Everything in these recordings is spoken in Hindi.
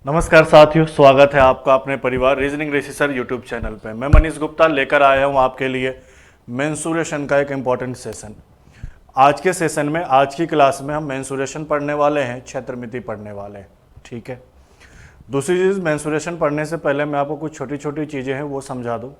नमस्कार साथियों, स्वागत है आपका अपने परिवार रीजनिंग रेसिसर यूट्यूब चैनल पे। मैं मनीष गुप्ता लेकर आया हूँ आपके लिए मेंसुरेशन का एक इम्पॉर्टेंट सेशन। आज के सेशन में, आज की क्लास में हम मेंसुरेशन पढ़ने वाले हैं, क्षेत्रमिति पढ़ने वाले हैं। ठीक है। दूसरी चीज़, मेंसुरेशन पढ़ने से पहले मैं आपको कुछ छोटी छोटी चीज़ें हैं वो समझा दूँ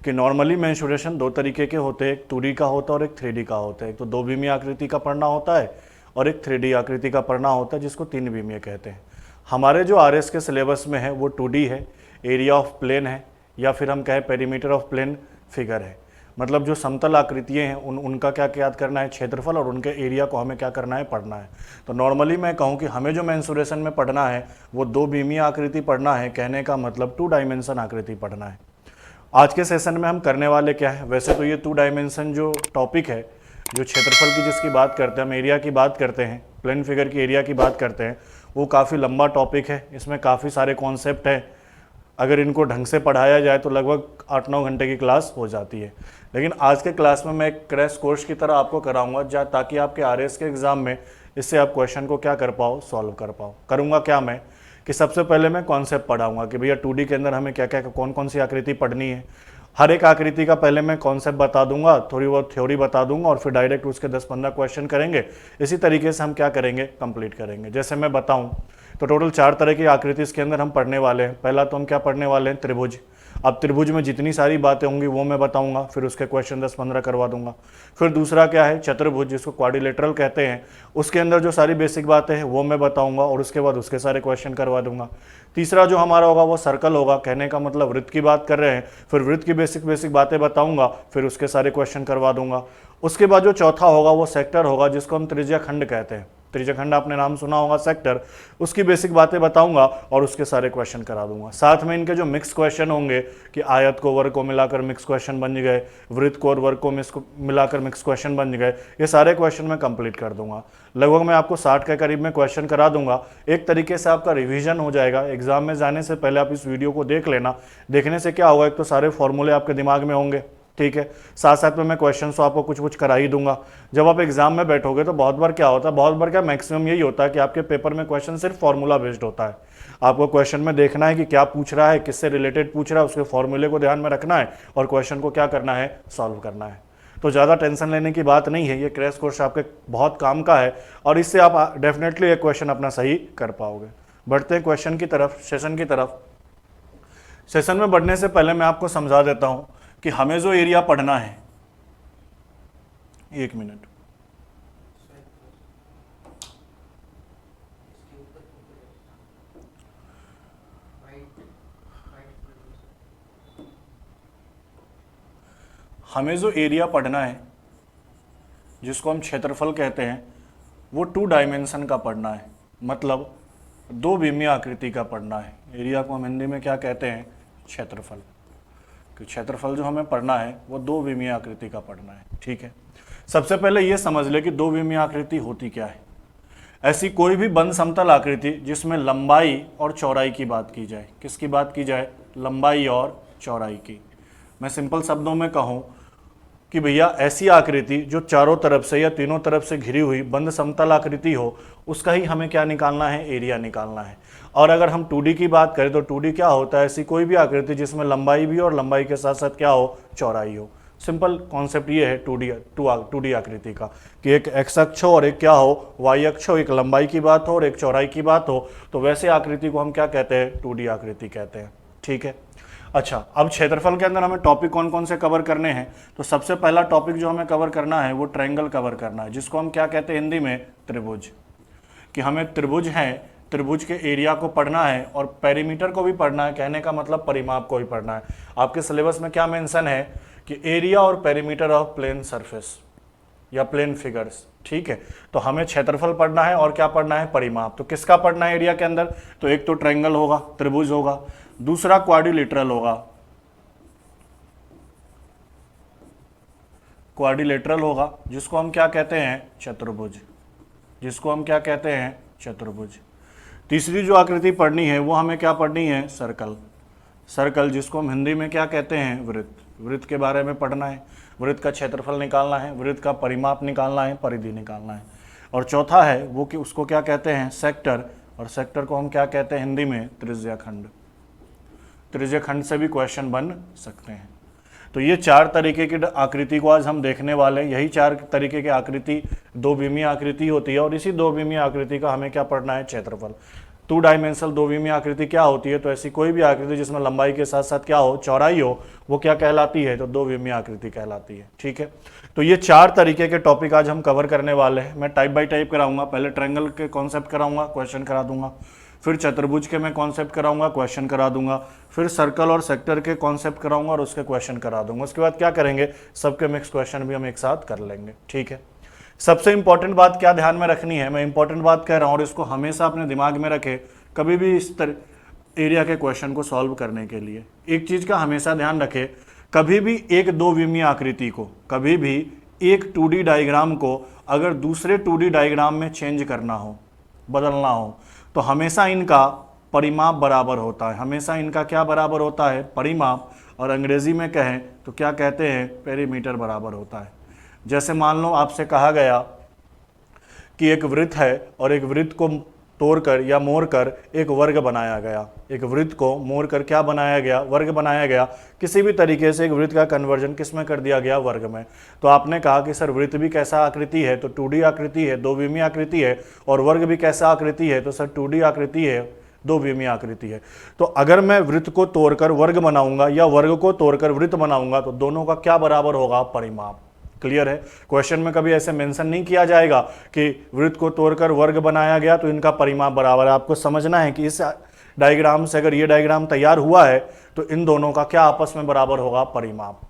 कि नॉर्मली मेंसुरेशन दो तरीके के होते हैं, एक 2D का होता है और एक 3D का होता है। एक तो 2 बीमीय आकृति का पढ़ना होता है और एक 3D आकृति का पढ़ना होता है जिसको 3 बीमीय कहते हैं। हमारे जो आरएस के सिलेबस में है वो 2D है, एरिया ऑफ प्लेन है, या फिर हम कहें पेरीमीटर ऑफ प्लेन फिगर है। मतलब जो समतल आकृतियाँ हैं उनका क्या याद करना है, क्षेत्रफल, और उनके एरिया को हमें क्या करना है, पढ़ना है। तो नॉर्मली मैं कहूँ कि हमें जो मेंसुरेशन में पढ़ना है वो 2 बीमीय आकृति पढ़ना है, कहने का मतलब 2 डायमेंशन आकृति पढ़ना है। आज के सेशन में हम करने वाले क्या है, वैसे तो ये 2 डायमेंशन जो टॉपिक है, जो क्षेत्रफल की जिसकी बात करते हैं, हम एरिया की बात करते हैं, प्लेन फिगर की एरिया की बात करते हैं, वो काफ़ी लंबा टॉपिक है। इसमें काफ़ी सारे कॉन्सेप्ट हैं। अगर इनको ढंग से पढ़ाया जाए तो लगभग 8-9 घंटे की क्लास हो जाती है। लेकिन आज के क्लास में मैं एक क्रैश कोर्स की तरह आपको कराऊंगा, ताकि आपके आरएस के एग्ज़ाम में इससे आप क्वेश्चन को क्या कर पाओ, सॉल्व कर पाओ। करूँगा क्या मैं कि सबसे पहले मैं कॉन्सेप्ट पढ़ाऊँगा कि भैया 2D के अंदर हमें क्या क्या कौन कौन सी आकृति पढ़नी है। हर एक आकृति का पहले मैं कॉन्सेप्ट बता दूंगा, थोड़ी बहुत थ्योरी बता दूंगा, और फिर डायरेक्ट उसके 10-15 क्वेश्चन करेंगे। इसी तरीके से हम क्या करेंगे, कंप्लीट करेंगे। जैसे मैं बताऊं तो टोटल 4 तरह की आकृति इसके अंदर हम पढ़ने वाले हैं। पहला तो हम क्या पढ़ने वाले हैं, त्रिभुज। अब त्रिभुज में जितनी सारी बातें होंगी वो मैं बताऊंगा, फिर उसके क्वेश्चन 10-15 करवा दूंगा। फिर दूसरा क्या है, चतुर्भुज, जिसको क्वाड्रिलेटरल कहते हैं। उसके अंदर जो सारी बेसिक बातें हैं वो मैं बताऊंगा, और उसके बाद उसके सारे क्वेश्चन करवा दूंगा। तीसरा जो हमारा होगा वो सर्कल होगा, कहने का मतलब वृत्त की बात कर रहे हैं, फिर वृत्त की बेसिक बातें बताऊंगा, फिर उसके सारे क्वेश्चन करवा दूंगा। उसके बाद जो चौथा होगा वो सेक्टर होगा, जिसको हम त्रिज्याखंड कहते हैं। त्रिज्याखंड आपने नाम सुना होगा, सेक्टर, उसकी बेसिक बातें बताऊंगा और उसके सारे क्वेश्चन करा दूंगा। साथ में इनके जो मिक्स क्वेश्चन होंगे कि आयत को वर्ग को मिलाकर मिक्स क्वेश्चन बन गए, वृत्त को और वर्ग को मिलाकर मिक्स क्वेश्चन बन गए, ये सारे क्वेश्चन मैं कंप्लीट कर दूंगा। लगभग मैं आपको 60 के करीब में क्वेश्चन करा दूंगा। एक तरीके से आपका रिवीजन हो जाएगा। एग्जाम में जाने से पहले आप इस वीडियो को देख लेना। देखने से क्या होगा, एक तो सारे फॉर्मूले आपके दिमाग में होंगे, ठीक है। साथ साथ में मैं क्वेश्चन तो आपको कुछ कुछ करा ही दूंगा। जब आप एग्जाम में बैठोगे तो बहुत बार क्या होता है, बहुत बार क्या मैक्सिमम यही होता है कि आपके पेपर में क्वेश्चन सिर्फ फॉर्मूला बेस्ड होता है। आपको क्वेश्चन में देखना है कि क्या पूछ रहा है, किससे रिलेटेड पूछ रहा है, उसके फॉर्मूले को ध्यान में रखना है और क्वेश्चन को क्या करना है, सॉल्व करना है। तो ज़्यादा टेंशन लेने की बात नहीं है। ये क्रैश कोर्स आपके बहुत काम का है और इससे आप डेफिनेटली एक क्वेश्चन अपना सही कर पाओगे। बढ़ते हैं क्वेश्चन की तरफ, सेशन की तरफ। सेशन में बढ़ने से पहले मैं आपको समझा देता हूँ कि हमें जो एरिया पढ़ना है, 1 मिनट, हमें जो एरिया पढ़ना है, जिसको हम क्षेत्रफल कहते हैं, वो 2 डायमेंशन का पढ़ना है। मतलब 2 बीमीय आकृति का पढ़ना है। एरिया को हम हिंदी में क्या कहते हैं, क्षेत्रफल। कि क्षेत्रफल जो हमें पढ़ना है वो 2 बीमीय आकृति का पढ़ना है, ठीक है। सबसे पहले ये समझ ले कि 2 बीमीय आकृति होती क्या है। ऐसी कोई भी बंद समतल आकृति जिसमें लंबाई और चौड़ाई की बात की जाए। किसकी बात की जाए, लंबाई और चौड़ाई की। मैं सिंपल शब्दों में कहूँ कि भैया ऐसी आकृति जो चारों तरफ से या तीनों तरफ से घिरी हुई बंद समतल आकृति हो, उसका ही हमें क्या निकालना है, एरिया निकालना है। और अगर हम 2D की बात करें तो 2D क्या होता है, ऐसी कोई भी आकृति जिसमें लंबाई भी और लंबाई के साथ साथ क्या हो, चौड़ाई हो। सिंपल कॉन्सेप्ट ये है 2D आकृति का कि एक एक्स अक्ष हो और एक क्या हो, वाई अक्ष हो, एक लंबाई की बात हो और एक चौड़ाई की बात हो। तो वैसे आकृति को हम क्या कहते हैं, 2D आकृति कहते हैं, ठीक है। अच्छा, अब क्षेत्रफल के अंदर हमें टॉपिक कौन कौन से कवर करने हैं। तो सबसे पहला टॉपिक जो हमें कवर करना है वो ट्रायंगल कवर करना है, जिसको हम क्या कहते हैं हिंदी में, त्रिभुज। कि हमें त्रिभुज है, त्रिभुज के एरिया को पढ़ना है और पेरीमीटर को भी पढ़ना है, कहने का मतलब परिमाप को भी पढ़ना है। आपके सिलेबस में क्या मेंशन है कि एरिया और पेरीमीटर ऑफ प्लेन सरफेस या प्लेन फिगर्स, ठीक है। तो हमें क्षेत्रफल पढ़ना है और क्या पढ़ना है, परिमाप। तो किसका पढ़ना है एरिया के अंदर, तो एक तो ट्रायंगल होगा, त्रिभुज होगा, दूसरा क्वाड्रिलेटरल होगा, क्वाड्रिलेटरल होगा, जिसको हम क्या कहते हैं, चतुर्भुज, जिसको हम क्या कहते हैं, चतुर्भुज। तीसरी जो आकृति पढ़नी है वो हमें क्या पढ़नी है, सर्कल। सर्कल, जिसको हम हिंदी में क्या कहते हैं, वृत्त। वृत्त के बारे में पढ़ना है, वृत्त का क्षेत्रफल निकालना है, वृत्त का परिमाप निकालना है, परिधि निकालना है। और चौथा है वो कि उसको क्या कहते हैं, सेक्टर, और सेक्टर को हम क्या कहते हैं हिंदी में? त्रिज्याखंड। त्रिज्याखंड से भी क्वेश्चन बन सकते हैं। तो ये 4 तरीके की आकृति को आज हम देखने वाले हैं। यही 4 तरीके की आकृति दो विमीय आकृति होती है और इसी दो विमीय आकृति का हमें क्या पढ़ना है? क्षेत्रफल। 2 डायमेंशनल दो विमीय आकृति क्या होती है? तो ऐसी कोई भी आकृति जिसमें लंबाई के साथ साथ क्या हो? चौड़ाई हो, वो क्या कहलाती है? तो दो विमीय आकृति कहलाती है। ठीक है, तो ये 4 तरीके के टॉपिक आज हम कवर करने वाले हैं। मैं टाइप बाय टाइप कराऊंगा। पहले ट्रायंगल के कॉन्सेप्ट कराऊंगा, क्वेश्चन करा दूंगा। फिर चतुर्भुज के मैं कॉन्सेप्ट कराऊंगा, क्वेश्चन करा दूंगा। फिर सर्कल और सेक्टर के कॉन्सेप्ट कराऊंगा और उसके क्वेश्चन करा दूंगा। उसके बाद क्या करेंगे? सबके मिक्स क्वेश्चन भी हम एक साथ कर लेंगे। ठीक है, सबसे इंपॉर्टेंट बात क्या ध्यान में रखनी है? मैं इंपॉर्टेंट बात कह रहा हूं और इसको हमेशा अपने दिमाग में रखे कभी भी इस एरिया के क्वेश्चन को सॉल्व करने के लिए। एक चीज का हमेशा ध्यान रखे, कभी भी एक दो विमीय आकृति को, कभी भी एक 2D डायग्राम को अगर दूसरे 2D डायग्राम में चेंज करना हो, बदलना हो, तो हमेशा इनका परिमाप बराबर होता है। हमेशा इनका क्या बराबर होता है? परिमाप। और अंग्रेजी में कहें तो क्या कहते हैं? पेरीमीटर बराबर होता है। जैसे मान लो आपसे कहा गया कि एक वृत्त है और एक वृत्त को तोड़कर या मोड़कर एक वर्ग बनाया गया। एक वृत्त को मोड़कर क्या बनाया गया? वर्ग बनाया गया। किसी भी तरीके से एक वृत्त का कन्वर्जन किस में कर दिया गया? वर्ग में। तो आपने कहा कि सर वृत्त भी कैसा आकृति है? तो 2D आकृति है, दो विमीय आकृति है। और वर्ग भी कैसा आकृति है? तो सर 2D आकृति है, दो विमीय आकृति है। तो अगर मैं वृत्त को तोड़कर वर्ग बनाऊंगा या वर्ग को तोड़कर वृत्त बनाऊंगा तो दोनों का क्या बराबर होगा? परिमाप। क्लियर है? क्वेश्चन में कभी ऐसे मेंशन नहीं किया जाएगा कि वृत्त को तोड़कर वर्ग बनाया गया तो इनका परिमाप बराबर है। आपको समझना है कि इस डायग्राम से अगर ये डायग्राम तैयार हुआ है तो इन दोनों का क्या आपस में बराबर होगा? परिमाप।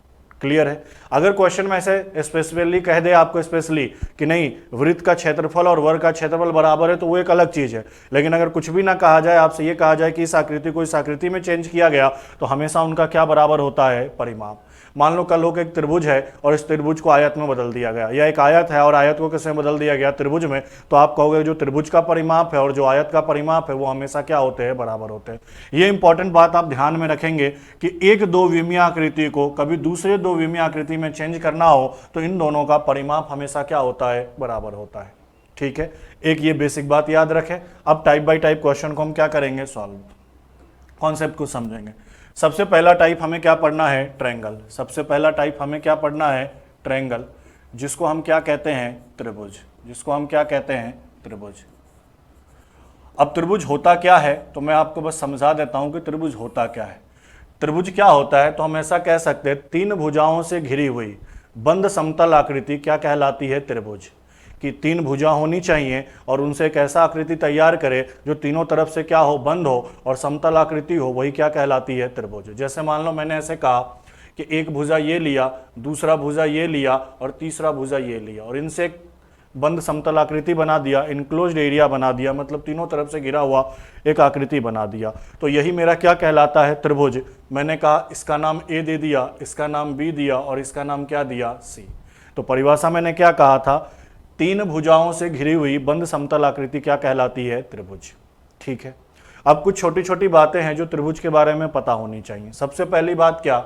क्लियर है? अगर क्वेश्चन में ऐसे स्पेसिफिकली कह दे आपको स्पेशली कि नहीं वृत्त का क्षेत्रफल और वर्ग का क्षेत्रफल बराबर है तो वो एक अलग चीज है। लेकिन अगर कुछ भी ना कहा जाए, आपसे ये कहा जाए कि इस आकृति को इस आकृति में चेंज किया गया तो हमेशा उनका क्या बराबर होता है? परिमाप। मान लो कल हो के एक त्रिभुज है और इस त्रिभुज को आयत में बदल दिया गया, या एक आयत है और आयत को किस में बदल दिया गया? त्रिभुज में। तो आप कहोगे जो त्रिभुज का परिमाप है और जो आयत का परिमाप है वो हमेशा क्या होते हैं? बराबर होते हैं। ये इंपॉर्टेंट बात आप ध्यान में रखेंगे कि एक दो विमीय आकृति को कभी दूसरे दो विमीय आकृति में चेंज करना हो तो इन दोनों का परिमाप हमेशा क्या होता है? बराबर होता है। ठीक है, एक ये बेसिक बात याद रखें। अब टाइप बाय टाइप क्वेश्चन को हम क्या करेंगे? सॉल्व, कॉन्सेप्ट को समझेंगे। सबसे पहला टाइप हमें क्या पढ़ना है? ट्रायंगल। सबसे पहला टाइप हमें क्या पढ़ना है? ट्रायंगल, जिसको हम क्या कहते हैं? त्रिभुज। जिसको हम क्या कहते हैं? त्रिभुज। अब त्रिभुज होता क्या है तो मैं आपको बस समझा देता हूं कि त्रिभुज होता क्या है। त्रिभुज क्या होता है तो हम ऐसा कह सकते हैं, 3 भुजाओं से घिरी हुई बंद समतल आकृति क्या कहलाती है? त्रिभुज। कि 3 भुजा होनी चाहिए और उनसे एक ऐसा आकृति तैयार करे जो तीनों तरफ से क्या हो? बंद हो और समतल आकृति हो, वही क्या कहलाती है? त्रिभुज। जैसे मान लो मैंने ऐसे कहा कि एक भुजा ये लिया, दूसरा भुजा ये लिया और तीसरा भुजा ये लिया और इनसे एक बंद समतल आकृति बना दिया, इनक्लोज्ड एरिया बना दिया, मतलब तीनों तरफ से घिरा हुआ एक आकृति बना दिया। तो यही मेरा क्या कहलाता है? त्रिभुज। मैंने कहा इसका नाम ए दे दिया, इसका नाम बी दिया और इसका नाम क्या दिया? सी। तो परिभाषा मैंने क्या कहा था? 3 भुजाओं से घिरी हुई बंद समतल आकृति क्या कहलाती है? त्रिभुज। ठीक है, अब कुछ छोटी छोटी बातें हैं जो त्रिभुज के बारे में पता होनी चाहिए। सबसे पहली बात क्या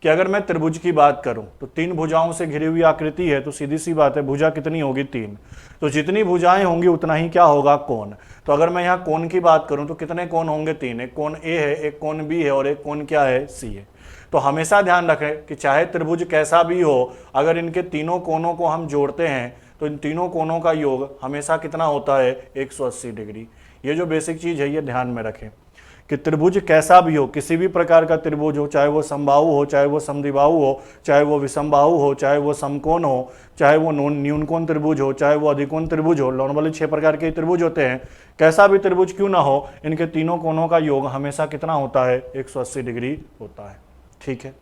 कि अगर मैं त्रिभुज की बात करूं तो 3 भुजाओं से घिरी हुई आकृति है तो सीधी सी बात है भुजा कितनी होगी? 3। तो जितनी भुजाएं होंगी उतना ही क्या होगा? कोण। तो अगर मैं यहाँ कोण की बात करूं तो कितने कोण होंगे? 3। एक कोण ए है, एक कोण बी है और एक कोण क्या है? सी है। तो हमेशा ध्यान रखें कि चाहे त्रिभुज कैसा भी हो, अगर इनके तीनों कोणों को हम जोड़ते हैं तो इन तीनों कोणों का योग हमेशा कितना होता है? 180 डिग्री। ये जो बेसिक चीज है ये ध्यान में रखें कि त्रिभुज कैसा भी हो, किसी भी प्रकार का त्रिभुज हो, चाहे वो समबाहु हो, चाहे वो समद्विबाहु हो, चाहे वो विषमबाहु हो, चाहे वो समकोण हो, चाहे वो न्यूनकोण त्रिभुज हो, चाहे वो अधिकोण त्रिभुज हो, नॉर्मली 6 प्रकार के त्रिभुज होते हैं, कैसा भी त्रिभुज क्यों ना हो, इनके तीनों कोणों का योग हमेशा कितना होता है? 180 डिग्री होता है। ठीक है,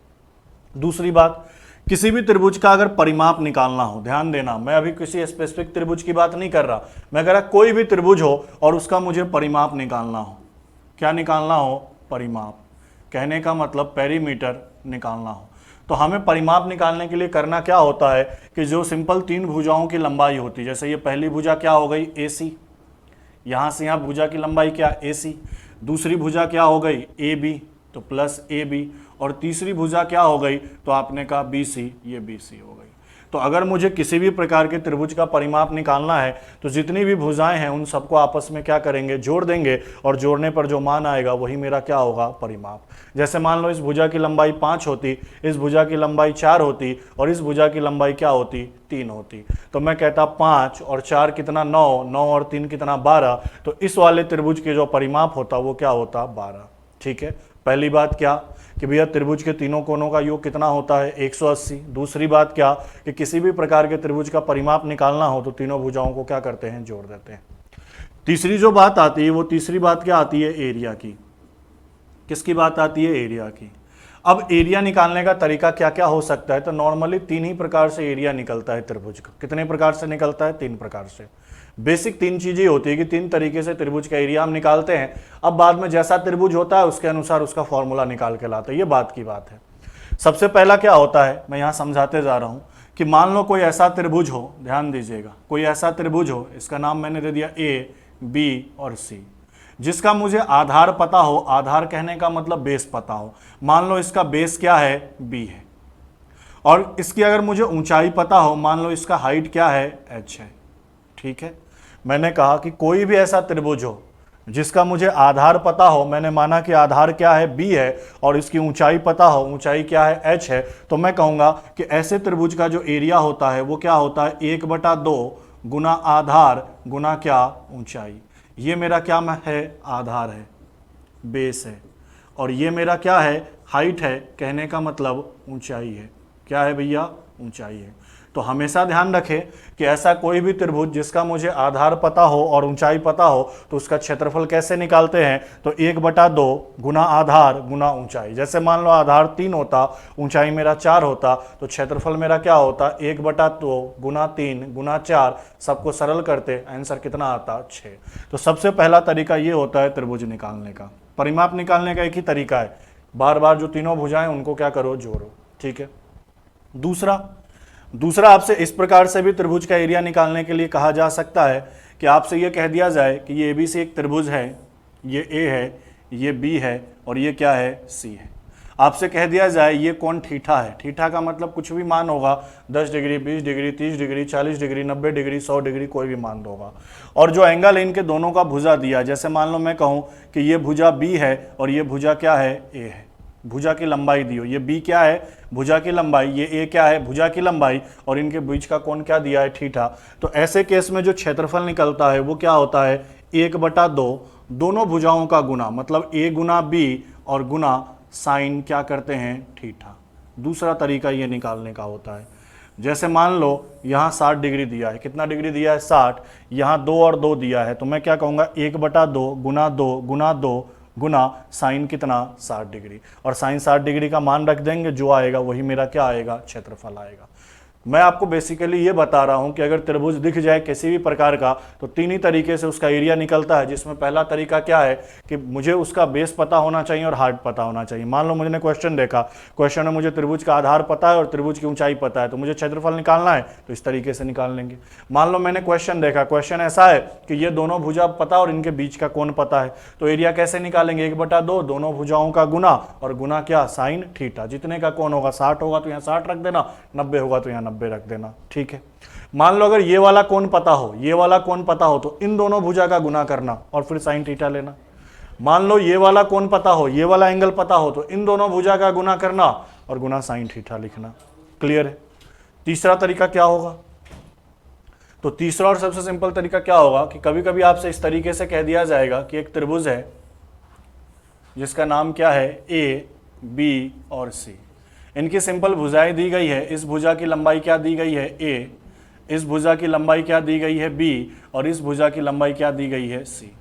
दूसरी बात, किसी भी त्रिभुज का अगर परिमाप निकालना हो, ध्यान देना मैं अभी किसी स्पेसिफिक त्रिभुज की बात नहीं कर रहा, मैं कह रहा कोई भी त्रिभुज हो और उसका मुझे परिमाप निकालना हो। क्या निकालना हो? परिमाप। कहने का मतलब पेरीमीटर निकालना हो। तो हमें परिमाप निकालने के लिए करना क्या होता है कि जो सिंपल 3 भुजाओं की लंबाई होती है, जैसे ये पहली भुजा क्या हो गई? AC, यहां से यहां भुजा की लंबाई क्या? AC। दूसरी भुजा क्या हो गई? AB, तो प्लस AB। और तीसरी भुजा क्या हो गई, तो आपने कहा BC, ये BC हो गई। तो अगर मुझे किसी भी प्रकार के त्रिभुज का परिमाप निकालना है तो जितनी भी भुजाएं हैं उन सबको आपस में क्या करेंगे, जोड़ देंगे, और जोड़ने पर जो मान आएगा वही मेरा क्या होगा, परिमाप। जैसे मान लो इस भुजा की लंबाई 5 होती, इस भुजा की लंबाई 4 होती, और इस भुजा की लंबाई क्या होती, 3 होती, तो मैं कहता 5 और 4 कितना 9, 9 और 3 कितना 12, तो इस वाले त्रिभुज के जो परिमाप होता वो क्या होता, 12। ठीक है, पहली बात क्या कि भैया त्रिभुज के तीनों कोनों का योग कितना होता है, 180। दूसरी बात क्या कि किसी भी प्रकार के त्रिभुज का परिमाप निकालना हो तो तीनों भुजाओं को क्या करते हैं, जोड़ देते हैं। तीसरी जो बात आती है वो तीसरी बात क्या आती है, एरिया की। किसकी बात आती है, एरिया की। अब एरिया निकालने का तरीका क्या क्या हो सकता है, तो नॉर्मली 3 ही प्रकार से एरिया निकलता है त्रिभुज का। कितने प्रकार से निकलता है, 3 प्रकार से। बेसिक 3 चीजें होती है कि 3 तरीके से त्रिभुज का एरिया हम निकालते हैं। अब बाद में जैसा त्रिभुज होता है उसके अनुसार उसका फॉर्मूला निकाल के लाते हैं, ये बात की बात है। सबसे पहला क्या होता है, मैं यहां समझाते जा रहा हूं कि मान लो कोई ऐसा त्रिभुज हो, ध्यान दीजिएगा, कोई ऐसा त्रिभुज हो, इसका नाम मैंने दे दिया A, B और C, जिसका मुझे आधार पता हो। आधार कहने का मतलब बेस पता हो। मान लो इसका बेस क्या है, B है, और इसकी अगर मुझे ऊंचाई पता हो, मान लो इसका हाइट क्या है, H है। ठीक है, मैंने कहा कि कोई भी ऐसा त्रिभुज हो जिसका मुझे आधार पता हो, मैंने माना कि आधार क्या है, B है, और इसकी ऊंचाई पता हो, ऊंचाई क्या है, H है, तो मैं कहूंगा कि ऐसे त्रिभुज का जो एरिया होता है वो क्या होता है, 1/2 गुना आधार गुना क्या, ऊंचाई। ये मेरा क्या है, आधार है, बेस है, और ये मेरा क्या है, हाइट है, कहने का मतलब ऊंचाई है। क्या है भैया, ऊंचाई है। तो हमेशा ध्यान रखें कि ऐसा कोई भी त्रिभुज जिसका मुझे आधार पता हो और ऊंचाई पता हो तो उसका क्षेत्रफल कैसे निकालते हैं, तो 1/2 गुना आधार गुना ऊंचाई। जैसे मान लो आधार 3 होता, ऊंचाई मेरा 4 होता, तो क्षेत्रफल मेरा क्या होता, 1/2 गुना 3 गुना 4, सबको सरल करते आंसर कितना आता, 6। तो सबसे पहला तरीका ये होता है त्रिभुज निकालने का। परिमाप निकालने का एक ही तरीका है, बार बार जो तीनों भुजाएं उनको क्या करो, जोड़ो। ठीक है, दूसरा आपसे इस प्रकार से भी त्रिभुज का एरिया निकालने के लिए कहा जा सकता है कि आपसे ये कह दिया जाए कि ये ABC एक त्रिभुज है, ये A है, ये B है, और ये क्या है, C है। आपसे कह दिया जाए ये कोण थीटा है। थीटा का मतलब कुछ भी मान होगा, 10 degree, 20 degree, 30 degree, 40 degree, 90 degree, 100 degree, कोई भी मान होगा। और जो एंगल है इनके दोनों का भुजा दिया, जैसे मान लो मैं कहूँ कि ये भुजा B है और ये भुजा क्या है, A है। भुजा की लंबाई दी हो, ये B क्या है, भुजा की लंबाई, ये A क्या है, भुजा की लंबाई, और इनके बीच का कोण क्या दिया है, थीटा। तो ऐसे केस में जो क्षेत्रफल निकलता है वो क्या होता है, 1/2 दोनों भुजाओं का गुना, मतलब A गुना B और गुना साइन क्या करते हैं, थीटा। दूसरा तरीका ये निकालने का होता है, जैसे मान लो यहाँ 60 डिग्री दिया है, कितना डिग्री दिया है, 60, यहाँ 2 और 2 दिया है, तो मैं क्या कहूँगा, 1/2 गुना 2 गुना 2 गुना साइन कितना, 60 डिग्री, और साइन 60 डिग्री का मान रख देंगे, जो आएगा वही मेरा क्या आएगा, क्षेत्रफल आएगा। मैं आपको बेसिकली ये बता रहा हूं कि अगर त्रिभुज दिख जाए किसी भी प्रकार का तो 3 ही तरीके से उसका एरिया निकलता है, जिसमें पहला तरीका क्या है कि मुझे उसका बेस पता होना चाहिए और हाइट पता होना चाहिए। मान लो मुझे क्वेश्चन देखा, क्वेश्चन में मुझे त्रिभुज का आधार पता है और त्रिभुज की ऊंचाई पता है, तो मुझे क्षेत्रफल निकालना है तो इस तरीके से निकाल लेंगे। मान लो मैंने क्वेश्चन देखा, क्वेश्चन ऐसा है कि ये दोनों भुजा पता और इनके बीच का कोण पता है, तो एरिया कैसे निकालेंगे, 1/2 दोनों भुजाओं का गुना और गुना क्या, साइन थीटा। जितने का कोण होगा 60 होगा तो यहाँ 60 रख देना, 90 होगा तो यहाँ 90 रख देना। ठीक है, मान लो अगर ये वाला कोण पता हो, ये वाला कोण पता हो तो इन दोनों भुजा का गुना करना और फिर साइन थीटा लेना। मान लो ये वाला कोण पता हो, ये वाला एंगल पता हो तो इन दोनों भुजा का गुना करना और गुना साइन थीटा लिखना। क्लियर है। तीसरा तरीका क्या होगा, तो तीसरा और सबसे सिंपल तरीका क्या होगा कि कभी कभी आपसे इस तरीके से कह दिया जाएगा कि एक त्रिभुज है जिसका नाम क्या है, ए, बी और सी। इनकी सिंपल भुजाएं दी गई है। इस भुजा की लंबाई क्या दी गई है, ए, इस भुजा की लंबाई क्या दी गई है, बी, और इस भुजा की लंबाई क्या दी गई है, सी।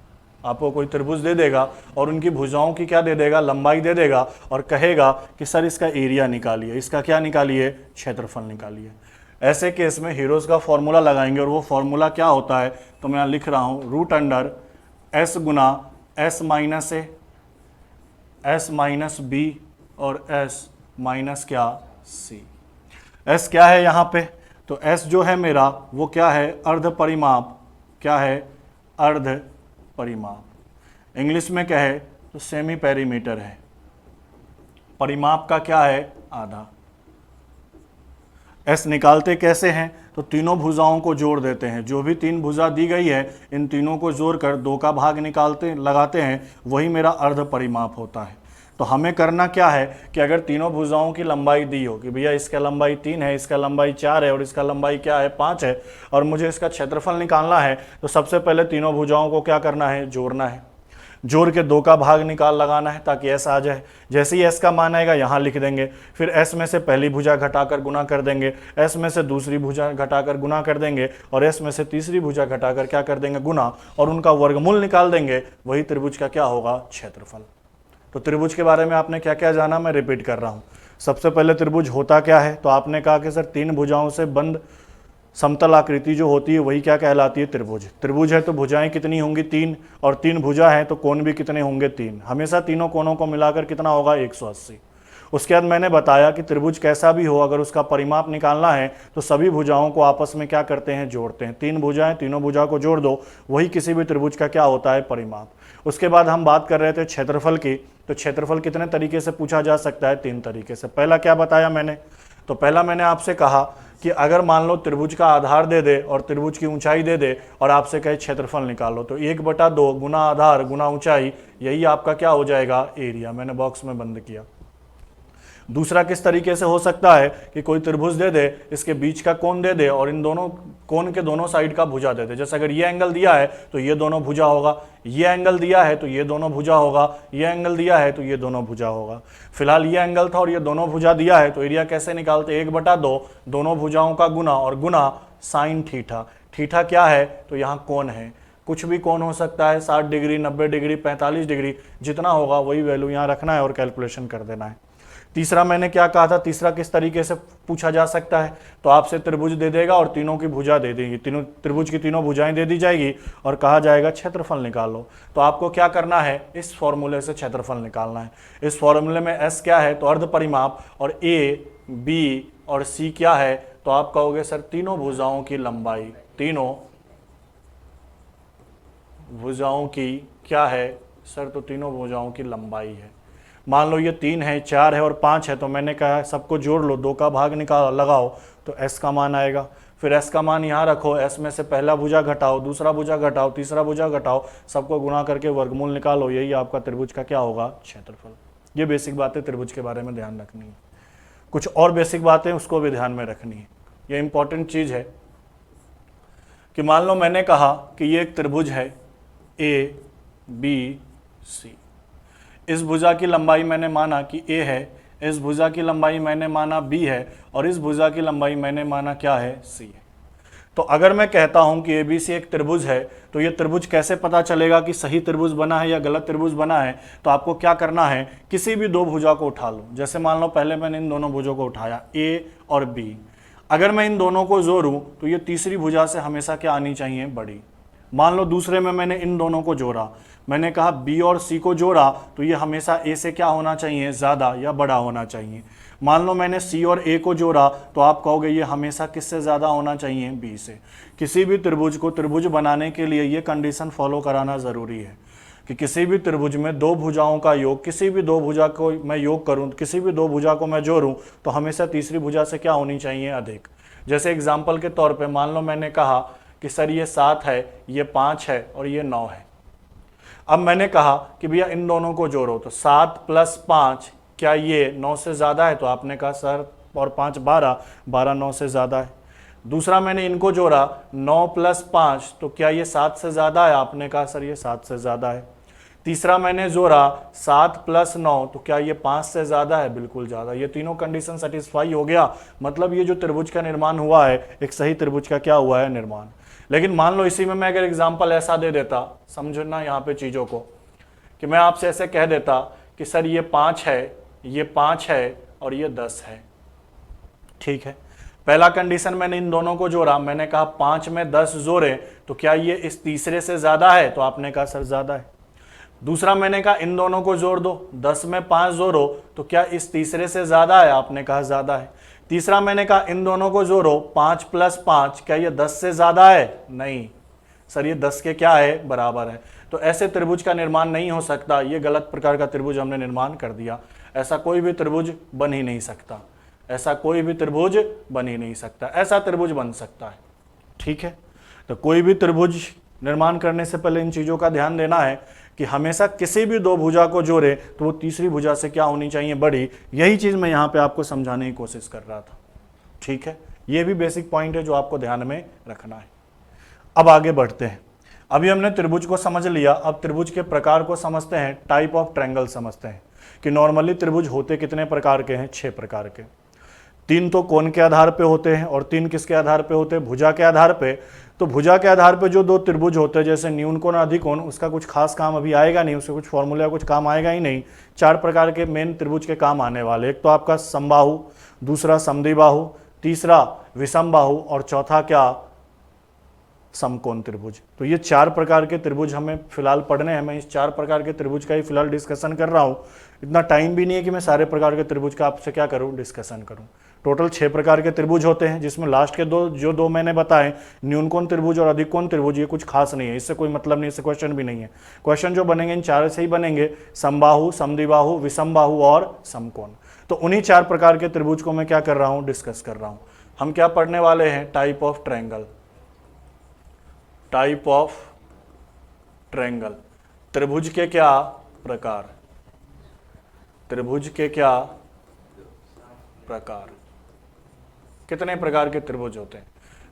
आपको कोई त्रिभुज दे देगा और उनकी भुजाओं की क्या दे देगा, लंबाई दे देगा, और कहेगा कि सर इसका एरिया निकालिए, इसका क्या निकालिए, क्षेत्रफल निकालिए। ऐसे केस में हीरोज का फॉर्मूला लगाएंगे और वो फॉर्मूला क्या होता है, तो मैं यहाँ लिख रहा हूँ, रूट अंडर एस गुना एस माइनस ए, एस माइनस बी और एस माइनस क्या, सी। एस क्या है यहाँ पे, तो एस जो है मेरा वो क्या है, अर्ध परिमाप। क्या है, अर्ध परिमाप। इंग्लिश में कहे तो सेमी पेरीमीटर है। परिमाप का क्या है, आधा। एस निकालते कैसे हैं, तो तीनों भुजाओं को जोड़ देते हैं, जो भी तीन भुजा दी गई है इन तीनों को जोड़कर 2 का भाग निकालते लगाते हैं, वही मेरा अर्ध परिमाप होता है। तो हमें करना क्या है कि अगर तीनों भुजाओं की लंबाई दी हो कि भैया इसका लंबाई 3 है, इसका लंबाई 4 है और इसका लंबाई क्या है, 5 है, और मुझे इसका क्षेत्रफल निकालना है, तो सबसे पहले तीनों भुजाओं को क्या करना है, जोड़ना है। जोड़ के 2 का भाग निकाल लगाना है ताकि एस आ जाए। जैसे ही एस का मान आएगा यहाँ लिख देंगे, फिर एस में से पहली भुजा घटाकर गुना कर देंगे, एस में से दूसरी भुजा घटाकर गुना कर देंगे, और एस में से तीसरी भुजा घटाकर क्या कर देंगे, गुना, और उनका वर्गमूल निकाल देंगे। वही त्रिभुज का क्या होगा, क्षेत्रफल। तो त्रिभुज के बारे में आपने क्या क्या जाना, मैं रिपीट कर रहा हूँ। सबसे पहले त्रिभुज होता क्या है, तो आपने कहा कि सर 3 भुजाओं से बंद समतल आकृति जो होती है वही क्या कहलाती है, त्रिभुज। त्रिभुज है तो भुजाएं कितनी होंगी, 3, और 3 भुजा है तो कोण भी कितने होंगे, 3। हमेशा तीनों कोणों को मिलाकर कितना होगा, 180। उसके बाद मैंने बताया कि त्रिभुज कैसा भी हो, अगर उसका परिमाप निकालना है तो सभी भुजाओं को आपस में क्या करते हैं, जोड़ते हैं। 3 भुजाएं, तीनों भुजा को जोड़ दो, वही किसी भी त्रिभुज का क्या होता है, परिमाप। उसके बाद हम बात कर रहे थे क्षेत्रफल की, तो क्षेत्रफल कितने तरीके से पूछा जा सकता है, 3 तरीके से। पहला क्या बताया मैंने, तो पहला मैंने आपसे कहा कि अगर मान लो त्रिभुज का आधार दे दे और त्रिभुज की ऊंचाई दे दे और आपसे कहे क्षेत्रफल निकालो, तो 1/2 गुना आधार गुना ऊंचाई, यही आपका क्या हो जाएगा, एरिया। मैंने बॉक्स में बंद किया। दूसरा किस तरीके से हो सकता है कि कोई त्रिभुज दे दे, इसके बीच का कोण दे दे और इन दोनों कोण के दोनों साइड का भुजा दे दे। जैसे अगर ये एंगल दिया है तो ये दोनों भुजा होगा, ये एंगल दिया है तो ये दोनों भुजा होगा, ये एंगल दिया है तो ये दोनों भुजा होगा। फिलहाल ये एंगल था और ये दोनों भुजा दिया है, तो एरिया कैसे निकालते, 1/2 दोनों भुजाओं का गुना और गुना साइन थीटा। थीटा क्या है, तो यहाँ कोण है, कुछ भी कोण हो सकता है, 60 डिग्री, 90 डिग्री, 45 डिग्री, जितना होगा वही वैल्यू यहाँ रखना है और कैलकुलेशन कर देना है। तीसरा मैंने क्या कहा था, तीसरा किस तरीके से पूछा जा सकता है, तो आपसे त्रिभुज दे देगा और तीनों की भुजा दे देगी, तीनों त्रिभुज की तीनों भुजाएं दे दी जाएगी और कहा जाएगा क्षेत्रफल निकालो। तो आपको क्या करना है, इस फॉर्मूले से क्षेत्रफल निकालना है। इस फॉर्मूले में एस क्या है, तो अर्ध परिमाप, और ए, बी और सी क्या है, तो आप कहोगे सर तीनों भुजाओं की लंबाई, तीनों भुजाओं की क्या है सर, तो तीनों भुजाओं की लंबाई है। मान लो ये 3 है, 4 है और 5 है, तो मैंने कहा सबको जोड़ लो, 2 का भाग निकाल लगाओ तो s का मान आएगा। फिर s का मान यहाँ रखो, s में से पहला भुजा घटाओ, दूसरा भुजा घटाओ, तीसरा भुजा घटाओ, सबको गुणा करके वर्गमूल निकालो, यही आपका त्रिभुज का क्या होगा, क्षेत्रफल। ये बेसिक बातें त्रिभुज के बारे में ध्यान रखनी है। कुछ और बेसिक बातें उसको भी ध्यान में रखनी है। ये इंपॉर्टेंट चीज़ है कि मान लो मैंने कहा कि ये एक त्रिभुज है ABC, इस भुजा की लंबाई मैंने माना कि A है, इस भुजा की लंबाई मैंने माना B है, और इस भुजा की लंबाई मैंने माना क्या है, C है। तो अगर मैं कहता हूं कि ABC एक त्रिभुज है, तो ये त्रिभुज कैसे पता चलेगा कि सही त्रिभुज बना है या गलत त्रिभुज बना है, तो आपको क्या करना है, किसी भी 2 भुजा को उठा लो। जैसे मान लो पहले मैंने इन दोनों भुजों को उठाया, A और B। अगर मैं इन दोनों को जोड़ूं तो ये तीसरी भुजा से हमेशा क्या आनी चाहिए, बड़ी। मान लो दूसरे में मैंने इन दोनों को जोड़ा, मैंने कहा B और C को जोड़ा, तो ये हमेशा A से क्या होना चाहिए, ज़्यादा या बड़ा होना चाहिए। मान लो मैंने C और A को जोड़ा, तो आप कहोगे ये हमेशा किससे ज़्यादा होना चाहिए, B से। किसी भी त्रिभुज को त्रिभुज बनाने के लिए ये कंडीशन फॉलो कराना ज़रूरी है कि किसी भी त्रिभुज में 2 भुजाओं का योग, किसी भी 2 भुजा को मैं योग करूँ, किसी भी 2 भुजा को मैं जोड़ूँ, तो हमेशा तीसरी भुजा से क्या होनी चाहिए, अधिक। जैसे एग्जाम्पल के तौर पर मान लो मैंने कहा कि सर ये 7 है, ये 5 है और ये 9 है। अब मैंने कहा कि भैया इन दोनों को जोड़ो, तो 7 + 5 क्या ये 9 से ज़्यादा है, तो आपने कहा सर और 5 12, 12 9 से ज़्यादा है। दूसरा मैंने इनको जोड़ा, 9 + 5, तो क्या ये 7 से ज़्यादा है, आपने कहा सर ये 7 से ज़्यादा है। तीसरा मैंने जोड़ा 7 + 9, तो क्या ये 5 से ज़्यादा है, बिल्कुल ज़्यादा। ये तीनों कंडीशन सेटिस्फाई हो गया, मतलब ये जो त्रिभुज का निर्माण हुआ है, एक सही त्रिभुज का क्या हुआ है, निर्माण। लेकिन मान लो इसी में मैं अगर एग्जाम्पल ऐसा दे देता, समझना यहाँ पे चीज़ों को, कि मैं आपसे ऐसे कह देता कि सर ये 5 है, ये 5 है और ये 10 है, ठीक है। पहला कंडीशन मैंने इन दोनों को जोड़ा, मैंने कहा 5 में 10 जोड़े, तो क्या ये इस तीसरे से ज़्यादा है, तो आपने कहा सर ज़्यादा है। दूसरा मैंने कहा इन दोनों को जोड़ दो, 10 में 5 जोड़ो, तो क्या इस तीसरे से ज़्यादा है, आपने कहा ज़्यादा है। तीसरा मैंने कहा इन दोनों को जोड़ो, 5 + 5, क्या ये 10 से ज़्यादा है, नहीं सर ये 10 के क्या है, बराबर है। तो ऐसे त्रिभुज का निर्माण नहीं हो सकता, ये गलत प्रकार का त्रिभुज हमने निर्माण कर दिया। ऐसा कोई भी त्रिभुज बन ही नहीं सकता, ऐसा कोई भी त्रिभुज बन ही नहीं सकता, ऐसा त्रिभुज बन सकता है। ठीक है, तो कोई भी त्रिभुज निर्माण करने से पहले इन चीज़ों का ध्यान देना है कि हमेशा किसी भी दो भुजा को जोड़े तो वो तीसरी भुजा से क्या होनी चाहिए, बड़ी। यही चीज़ मैं यहाँ पे आपको समझाने की कोशिश कर रहा था। ठीक है, ये भी बेसिक पॉइंट है जो आपको ध्यान में रखना है। अब आगे बढ़ते हैं। अभी हमने त्रिभुज को समझ लिया, अब त्रिभुज के प्रकार को समझते हैं, टाइप ऑफ ट्रायंगल समझते हैं कि नॉर्मली त्रिभुज होते कितने प्रकार के हैं, 6 प्रकार के। 3 तो कोण के आधार पे होते हैं और 3 किसके आधार पे होते हैं, भुजा के आधार पे। तो भुजा के आधार पे जो 2 त्रिभुज होते हैं, जैसे न्यून कोण अधिक कोण, उसका कुछ खास काम अभी आएगा नहीं, उससे कुछ फॉर्मूला कुछ काम आएगा ही नहीं। 4 प्रकार के मेन त्रिभुज के काम आने वाले, एक तो आपका समबाहु, दूसरा समद्विबाहु, तीसरा विषमबाहु और चौथा क्या, समकोण त्रिभुज। तो ये 4 प्रकार के त्रिभुज हमें फिलहाल पढ़ने हैं। मैं इस 4 प्रकार के त्रिभुज का ही फिलहाल डिस्कशन कर रहा हूँ। इतना टाइम भी नहीं है कि मैं सारे प्रकार के त्रिभुज का आपसे क्या करूँ, डिस्कशन करूँ। टोटल 6 प्रकार के त्रिभुज होते हैं, जिसमें लास्ट के जो दो मैंने बताए, न्यून कोण त्रिभुज और अधिक कोण त्रिभुज, ये कुछ खास नहीं है, इससे कोई मतलब नहीं, इससे क्वेश्चन भी नहीं है। क्वेश्चन जो बनेंगे इन 4 से ही बनेंगे, समबाहु, समद्विबाहु, विषमबाहु और समकोण। तो उन्हीं 4 प्रकार के त्रिभुज को मैं क्या कर रहा हूँ, डिस्कस कर रहा हूँ। हम क्या पढ़ने वाले हैं, type of triangle. Type of triangle, त्रिभुज के क्या प्रकार, त्रिभुज के क्या प्रकार, कितने प्रकार के त्रिभुज होते हैं।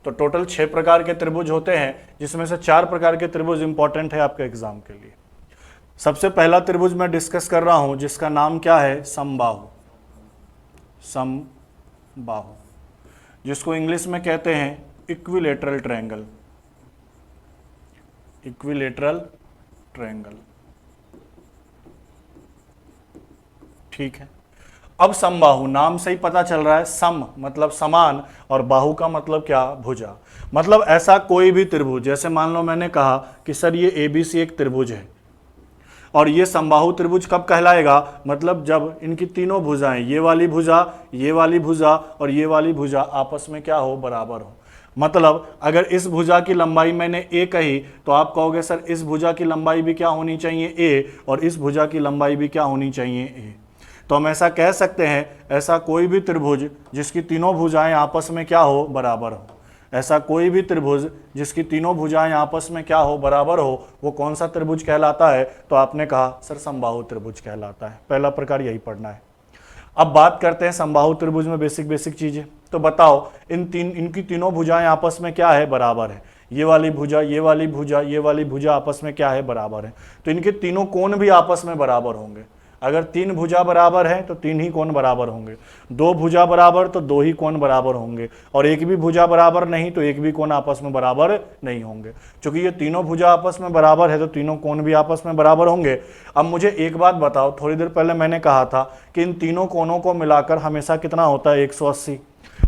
तो टोटल 6 प्रकार के त्रिभुज होते हैं, जिसमें से 4 प्रकार के त्रिभुज इंपॉर्टेंट है आपके एग्जाम के लिए। सबसे पहला त्रिभुज मैं डिस्कस कर रहा हूं, जिसका नाम क्या है, समबाहु। समबाहु, जिसको इंग्लिश में कहते हैं इक्विलेटरल ट्रायंगल। इक्विलेटरल ट्रायंगल, ठीक है। अब समबाहु, नाम से ही पता चल रहा है, सम मतलब समान और बाहु का मतलब क्या, भुजा। मतलब ऐसा कोई भी त्रिभुज, जैसे मान लो मैंने कहा कि सर ये ABC एक त्रिभुज है और ये समबाहु त्रिभुज कब कहलाएगा, मतलब जब इनकी तीनों भुजाएं, ये वाली भुजा, ये वाली भुजा और ये वाली भुजा आपस में क्या हो, बराबर हो। मतलब अगर इस भुजा की लंबाई मैंने a कही तो आप कहोगे सर इस भुजा की लंबाई भी क्या होनी चाहिए, a, और इस भुजा की लंबाई भी क्या होनी चाहिए, a। तो हम ऐसा कह सकते हैं, ऐसा कोई भी त्रिभुज जिसकी तीनों भुजाएं आपस में क्या हो, बराबर हो। ऐसा कोई भी त्रिभुज जिसकी तीनों भुजाएं आपस में क्या हो, बराबर हो, वो कौन सा त्रिभुज कहलाता है। तो आपने कहा सर समबाहु त्रिभुज कहलाता है। पहला प्रकार यही पढ़ना है। अब बात करते हैं समबाहु त्रिभुज में बेसिक चीजें। तो बताओ इनकी तीनों भुजाएं आपस में क्या है, बराबर है। ये वाली भुजा, ये वाली भुजा, ये वाली भुजा आपस में क्या है, बराबर है। तो इनके तीनों कोण भी आपस में बराबर होंगे। अगर 3 भुजा बराबर है तो 3 ही कोण बराबर होंगे, 2 भुजा बराबर तो 2 ही कोण बराबर होंगे, और एक भी भुजा बराबर नहीं तो एक भी कोण आपस में बराबर नहीं होंगे। क्योंकि ये तीनों भुजा आपस में बराबर है तो तीनों कोण भी आपस में बराबर होंगे। अब मुझे एक बात बताओ, थोड़ी देर पहले मैंने कहा था कि इन तीनों कोणों को मिलाकर हमेशा कितना होता है, 180,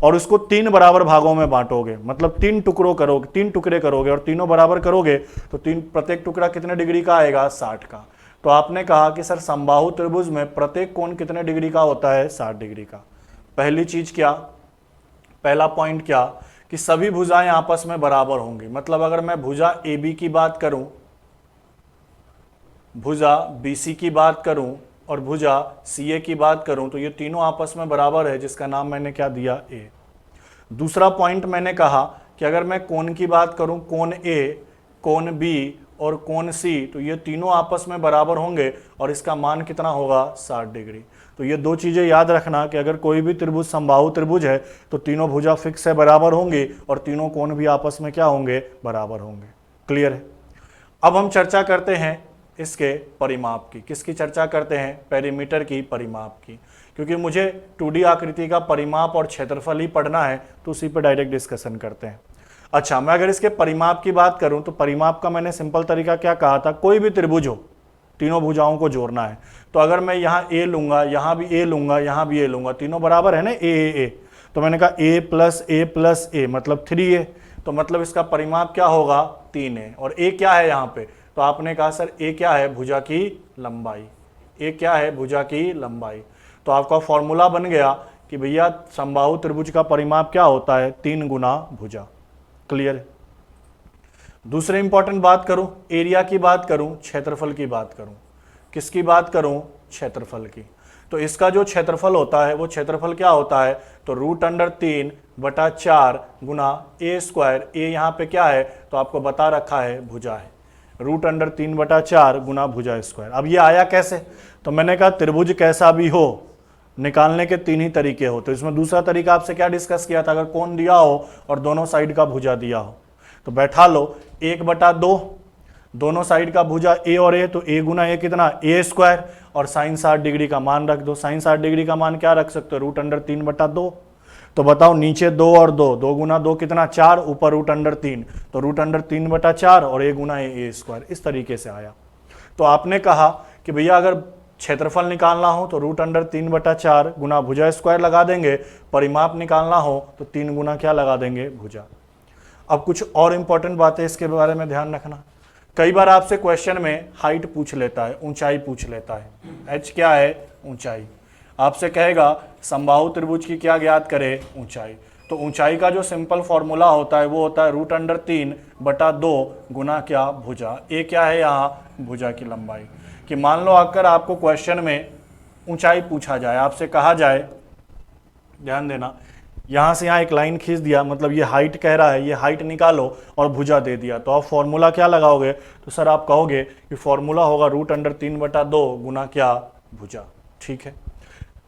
और उसको 3 बराबर भागों में बांटोगे, मतलब 3 टुकड़े करोगे और तीनों बराबर करोगे तो प्रत्येक टुकड़ा कितने डिग्री का आएगा, 60 का। तो आपने कहा कि सर समबाहु त्रिभुज में प्रत्येक कोण कितने डिग्री का होता है, 60 डिग्री का। पहली चीज क्या, पहला पॉइंट क्या, कि सभी भुजाएं आपस में बराबर होंगी। मतलब अगर मैं भुजा AB की बात करूं, भुजा BC की बात करूं और भुजा CA की बात करूं तो ये तीनों आपस में बराबर है, जिसका नाम मैंने क्या दिया, A। दूसरा पॉइंट मैंने कहा कि अगर मैं कोण की बात करूं, कोण A, कोण B और कोण C, तो ये तीनों आपस में बराबर होंगे और इसका मान कितना होगा, 60 डिग्री। तो ये 2 चीजें याद रखना कि अगर कोई भी त्रिभुज समबाहु त्रिभुज है तो तीनों भुजा फिक्स है, बराबर होंगे, और तीनों कोण भी आपस में क्या होंगे, बराबर होंगे। क्लियर है। अब हम चर्चा करते हैं इसके परिमाप की। किसकी चर्चा करते हैं, पेरीमीटर की, परिमाप की। क्योंकि मुझे 2D आकृति का परिमाप और क्षेत्रफल ही पढ़ना है तो उसी पर डायरेक्ट डिस्कशन करते हैं। अच्छा, मैं अगर इसके परिमाप की बात करूं तो परिमाप का मैंने सिंपल तरीका क्या कहा था, कोई भी त्रिभुज हो, तीनों भुजाओं को जोड़ना है। तो अगर मैं यहाँ A लूंगा, यहाँ भी A लूंगा, यहाँ भी A लूंगा, तीनों बराबर है ना, A, तो मैंने कहा A प्लस A मतलब 3A, तो मतलब इसका परिमाप क्या होगा, 3A। और A क्या है यहाँ पे, तो आपने कहा सर A क्या है, भुजा की लंबाई। A क्या है, भुजा की लंबाई। तो आपका फॉर्मूला बन गया कि भैया समबाहु त्रिभुज का परिमाप क्या होता है, 3 गुना भुजा। क्लियर है। दूसरे इंपॉर्टेंट बात करूं, एरिया की बात करूं, क्षेत्रफल की बात करूं। किसकी बात करूं, क्षेत्रफल की। तो इसका जो क्षेत्रफल होता है वो क्षेत्रफल क्या होता है, तो √3/4 गुना ए स्क्वायर। ए यहाँ पे क्या है, तो आपको बता रखा है भुजा है, √3/4 गुना भुजा स्क्वायर। अब ये आया कैसे, तो मैंने कहा त्रिभुज कैसा भी हो निकालने के 3 ही तरीके हो। तो इसमें दूसरा तरीका आपसे क्या डिस्कस किया था, अगर कोण दिया हो और दोनों साइड का भुजा दिया हो तो बैठा लो 1/2, दोनों साइड का भुजा ए और ए, तो ए गुना ए कितना, ए स्क्वायर, और साइन 60 डिग्री का मान रख दो। साइन 60 डिग्री का मान क्या रख सकते हो, √3/2। तो बताओ नीचे 2 और 2, 2 गुना 2 कितना 4, ऊपर √3, तो √3/4 और ए गुना ए स्क्वायर, इस तरीके से आया। तो आपने कहा कि भैया अगर क्षेत्रफल निकालना हो तो √3/4 गुना भुजा स्क्वायर लगा देंगे, परिमाप निकालना हो तो 3 गुना क्या लगा देंगे, भुजा। अब कुछ और इंपॉर्टेंट बातें इसके बारे में ध्यान रखना। कई बार आपसे क्वेश्चन में हाइट पूछ लेता है, ऊंचाई पूछ लेता है। एच क्या है, ऊंचाई। आपसे कहेगा समबाहु त्रिभुज की क्या ज्ञात करे, ऊंचाई। तो ऊंचाई का जो सिंपल फॉर्मूला होता है वो होता है √3/2 गुना क्या, भुजा। ए क्या है यहाँ, भुजा की लंबाई। कि मान लो अगर आपको क्वेश्चन में ऊंचाई पूछा जाए, आपसे कहा जाए, ध्यान देना, यहाँ से यहाँ एक लाइन खींच दिया, मतलब ये हाइट कह रहा है, ये हाइट निकालो और भुजा दे दिया, तो आप फॉर्मूला क्या लगाओगे, तो सर आप कहोगे कि फॉर्मूला होगा √3/2 गुना क्या, भुजा। ठीक है।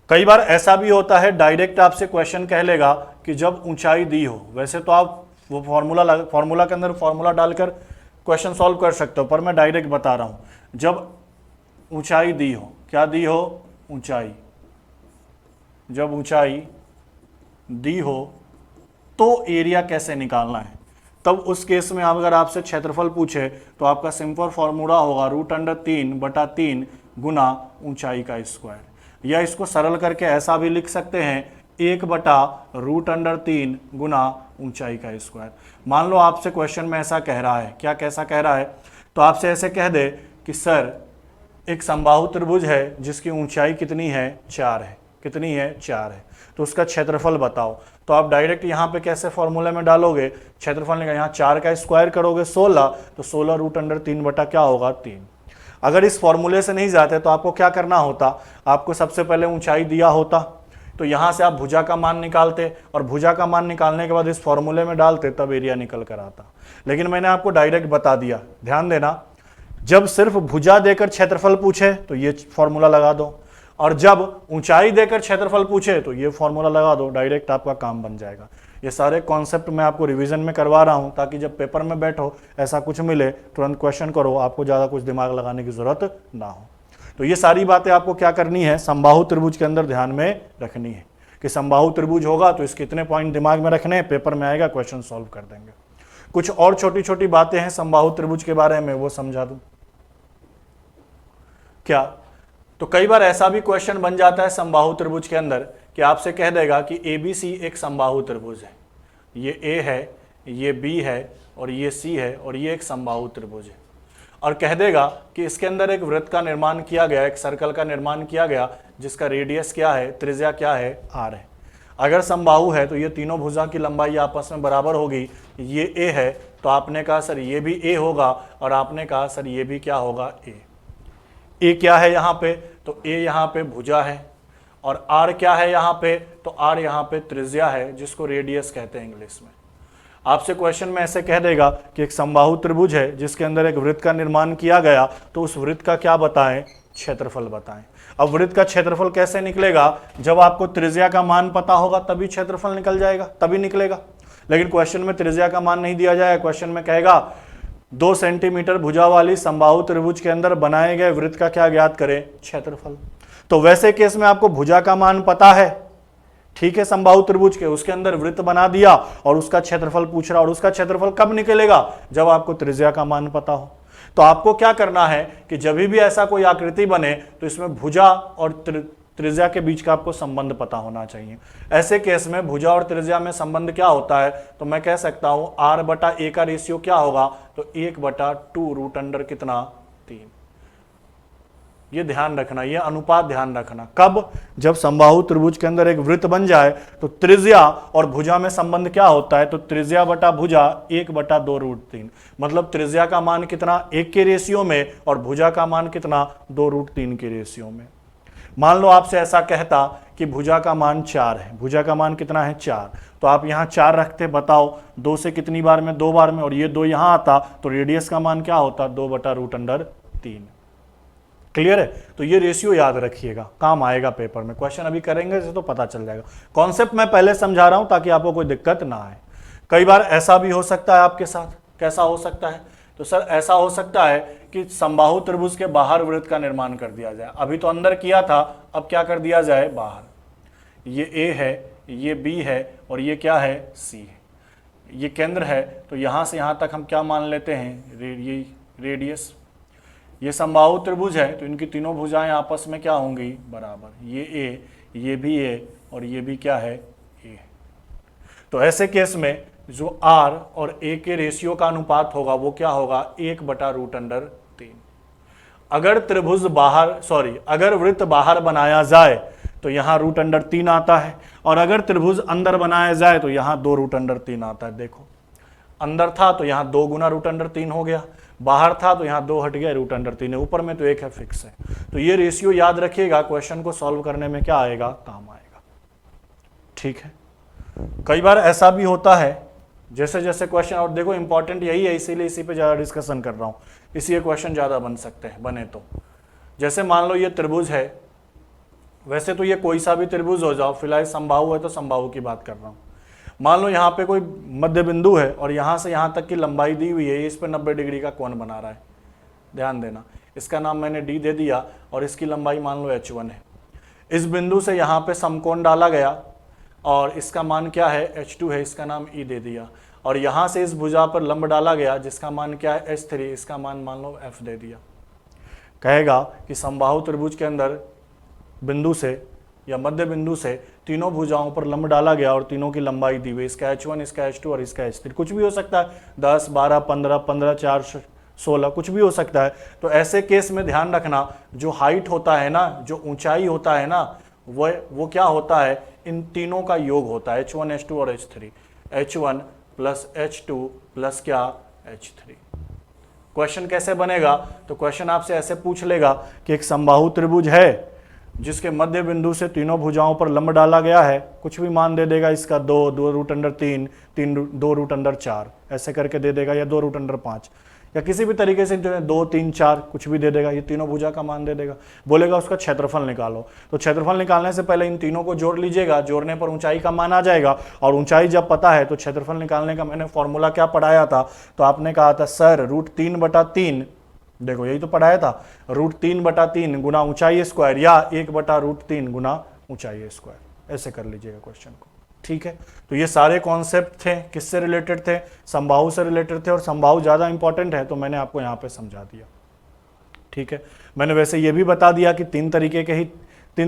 कई बार ऐसा भी होता है डायरेक्ट आपसे क्वेश्चन कह लेगा कि जब ऊंचाई दी हो, वैसे तो आप वो फॉर्मूला के अंदर फॉर्मूला डालकर क्वेश्चन सॉल्व कर सकते हो, पर मैं डायरेक्ट बता रहा हूँ। जब ऊंचाई दी हो, क्या दी हो, ऊंचाई, जब ऊंचाई दी हो तो एरिया कैसे निकालना है, तब उस केस में अगर आपसे क्षेत्रफल पूछे तो आपका सिंपल फॉर्मूला होगा √3/3 गुना ऊंचाई का स्क्वायर। या इसको सरल करके ऐसा भी लिख सकते हैं 1/√3 गुना ऊंचाई का स्क्वायर। मान लो आपसे क्वेश्चन में ऐसा कह रहा है, क्या कैसा कह रहा है, तो आपसे ऐसे कह दे कि सर एक समबाहु त्रिभुज है जिसकी ऊंचाई कितनी है, 4 है। कितनी है, 4 है। तो उसका क्षेत्रफल बताओ। तो आप डायरेक्ट यहाँ पे कैसे फॉर्मूले में डालोगे, क्षेत्रफल निकाल, यहाँ 4 का स्क्वायर करोगे 16, तो 16 √3 बटा क्या होगा, 3। अगर इस फॉर्मूले से नहीं जाते तो आपको क्या करना होता, आपको सबसे पहले ऊंचाई दिया होता, तो यहाँ से आप भुजा का मान निकालते और भुजा का मान निकालने के बाद इस फॉर्मूले में डालते, तब एरिया निकल कर आता। लेकिन मैंने आपको डायरेक्ट बता दिया, ध्यान देना, जब सिर्फ भुजा देकर क्षेत्रफल पूछे तो ये फॉर्मूला लगा दो, और जब ऊंचाई देकर क्षेत्रफल पूछे तो ये फॉर्मूला लगा दो, डायरेक्ट आपका काम बन जाएगा। ये सारे कॉन्सेप्ट मैं आपको रिवीजन में करवा रहा हूं ताकि जब पेपर में बैठो ऐसा कुछ मिले तुरंत क्वेश्चन करो, आपको ज़्यादा कुछ दिमाग लगाने की जरूरत ना हो। तो ये सारी बातें आपको क्या करनी है, समबाहु त्रिभुज के अंदर ध्यान में रखनी है कि समबाहु त्रिभुज होगा तो इसके इतने पॉइंट दिमाग में रखने हैं, पेपर में आएगा क्वेश्चन सॉल्व कर देंगे। कुछ और छोटी छोटी बातें हैं समबाहु त्रिभुज के बारे में, वो समझा दूं क्या। तो कई बार ऐसा भी क्वेश्चन बन जाता है समबाहु त्रिभुज के अंदर कि आपसे कह देगा कि ABC एक समबाहु त्रिभुज है, ये A है, ये B है और ये C है और ये एक समबाहु त्रिभुज है, और कह देगा कि इसके अंदर एक वृत्त का निर्माण किया गया, एक सर्कल का निर्माण किया गया जिसका रेडियस क्या है, त्रिज्या क्या है, R है। अगर समबाहु है तो ये तीनों भुजा की लंबाई आपस में बराबर होगी, ये A है तो आपने कहा सर ये भी A होगा, और आपने कहा सर ये भी क्या होगा, A क्या है यहाँ पे, तो A यहाँ पे भुजा है, और R क्या है यहाँ पे, तो R यहाँ पे त्रिज्या है जिसको रेडियस कहते हैं इंग्लिश में। आपसे क्वेश्चन में ऐसे कह देगा कि एक समबाहु त्रिभुज है जिसके अंदर एक वृत्त का निर्माण किया गया, तो उस वृत्त का क्या बताएं, क्षेत्रफल बताएं। अब वृत्त का क्षेत्रफल कैसे निकलेगा, जब आपको त्रिज्या का मान पता होगा तभी क्षेत्रफल निकल जाएगा, तभी निकलेगा। लेकिन क्वेश्चन में त्रिज्या का मान नहीं दिया जाएगा, क्वेश्चन में कहेगा 2 सेंटीमीटर भुजा वाली समबाहु त्रिभुज के अंदर बनाए गए वृत्त का क्या ज्ञात करें, क्षेत्रफल। तो वैसे केस में आपको भुजा का मान पता है, ठीक है, समबाहु त्रिभुज के, उसके अंदर वृत्त बना दिया और उसका क्षेत्रफल पूछ रहा, और उसका क्षेत्रफल कब निकलेगा, जब आपको त्रिज्या का मान पता हो। तो आपको क्या करना है कि जब भी ऐसा कोई आकृति बने तो इसमें भुजा और त्रिज्या के बीच का आपको संबंध पता होना चाहिए। ऐसे केस में भुजा और त्रिज्या में संबंध क्या होता है, तो मैं कह सकता हूं R/A का रेशियो क्या होगा, तो 1/2 रूट अंडर कितना, 3। ये ध्यान रखना, ये अनुपात ध्यान रखना। कब, जब समबाहु त्रिभुज के अंदर एक वृत्त बन जाए तो त्रिज्या और भुजा में संबंध क्या होता है, तो त्रिज्या बटा भुजा 1/2 रूट 3। मतलब त्रिज्या का मान कितना, 1 के रेशियो में, और भुजा का मान कितना, 2 रूट 3 के रेशियो में। मान लो आपसे ऐसा कहता कि भुजा का मान 4 है, भुजा का मान कितना है 4, तो आप यहाँ 4 रखते, बताओ 2 से कितनी बार में, 2 बार में, और ये 2 यहाँ आता तो रेडियस का मान क्या होता, 2/√3। क्लियर है? तो ये रेशियो याद रखिएगा, काम आएगा पेपर में, क्वेश्चन अभी करेंगे इसे तो पता चल जाएगा। कॉन्सेप्ट मैं पहले समझा रहा हूं ताकि आपको कोई दिक्कत ना आए। कई बार ऐसा भी हो सकता है आपके साथ, कैसा हो सकता है, तो सर ऐसा हो सकता है कि समबाहु त्रिभुज के बाहर वृत्त का निर्माण कर दिया जाए। अभी तो अंदर किया था, अब क्या कर दिया जाए, बाहर। ये ए है, ये बी है और ये क्या है, सी है। ये केंद्र है तो यहां से यहां तक हम क्या मान लेते हैं, रेडियस। ये समबाहु त्रिभुज है तो इनकी तीनों भुजाएं आपस में क्या होंगी, बराबर। ये ए, ये भी ए और ये भी क्या है, ए। तो ऐसे केस में जो आर और ए के रेशियो का अनुपात होगा वो क्या होगा, 1/√3। अगर त्रिभुज बाहर, अगर वृत्त बाहर बनाया जाए तो यहाँ √3 आता है, और अगर त्रिभुज अंदर बनाया जाए तो यहाँ 2√3 आता है। देखो अंदर था तो यहाँ 2 गुना √3 हो गया, बाहर था तो यहाँ 2 हट गया, √3 है, ऊपर में तो 1 है, फिक्स है। तो ये रेशियो याद रखिएगा, क्वेश्चन को सॉल्व करने में क्या आएगा, काम आएगा। ठीक है? कई बार ऐसा भी होता है जैसे जैसे क्वेश्चन, और देखो इंपॉर्टेंट यही है, इसीलिए इसी पे ज़्यादा डिस्कशन कर रहा हूँ, इसलिए क्वेश्चन ज़्यादा बन सकते हैं, बने तो। जैसे मान लो ये त्रिभुज है, वैसे तो ये कोई सा भी त्रिभुज हो जाओ, फिलहाल समबाहु है तो समबाहु की बात कर रहा हूँ। मान लो यहाँ पे कोई मध्य बिंदु है और यहाँ से यहाँ तक की लंबाई दी हुई है, इस पर 90 डिग्री का कोण बना रहा है, ध्यान देना। इसका नाम मैंने डी दे दिया और इसकी लंबाई मान लो h1 है। इस बिंदु से यहाँ पे समकोण डाला गया और इसका मान क्या है, h2 है, इसका नाम E दे दिया, और यहाँ से इस भुजा पर लंब डाला गया जिसका मान क्या है, h3, इसका मान लो f दे दिया। कहेगा कि समबाहु त्रिभुज के अंदर बिंदु से या मध्य बिंदु से तीनों भुजाओं पर लंब डाला गया और तीनों की लंबाई दी हुई, इसका h1, इसका h2 और इसका h3, कुछ भी हो सकता है, 10, 12, 15, 15, 4, 16, कुछ भी हो सकता है। तो ऐसे केस में ध्यान रखना, जो हाइट होता है ना, जो ऊंचाई होता है ना, वो क्या होता है, इन तीनों का योग होता है, h1, h2 और h3, h1 plus h2 plus क्या, h3। क्वेश्चन कैसे बनेगा, तो क्वेश्चन आपसे ऐसे पूछ लेगा कि एक समबाहु त्रिभुज है जिसके मध्य बिंदु से तीनों भुजाओं पर लंब डाला गया है, कुछ भी मान दे देगा, इसका 2, 2√3, 2√4 ऐसे करके दे देगा, या 2√5, या किसी भी तरीके से 2, 3, 4 कुछ भी दे देगा, ये तीनों भुजा का मान दे देगा। बोलेगा उसका क्षेत्रफल निकालो, तो क्षेत्रफल निकालने से पहले इन तीनों को जोड़ लीजिएगा, जोड़ने पर ऊंचाई का मान आ जाएगा, और ऊंचाई जब पता है तो क्षेत्रफल निकालने का मैंने फॉर्मूला क्या पढ़ाया था, तो आपने कहा था सर √3/3, देखो यही तो पढ़ाया था, √3/3 गुना ऊंचाई स्क्वायर, या 1/√3 गुना ऊंचाई स्क्वायर, ऐसे कर लीजिएगा क्वेश्चन को। ठीक है? तो ये सारे कॉन्सेप्ट थे, किससे रिलेटेड थे, समबाहु से रिलेटेड थे, और समबाहु ज़्यादा इंपॉर्टेंट है तो मैंने आपको यहाँ पे समझा दिया। ठीक है? मैंने वैसे ये भी बता दिया कि 3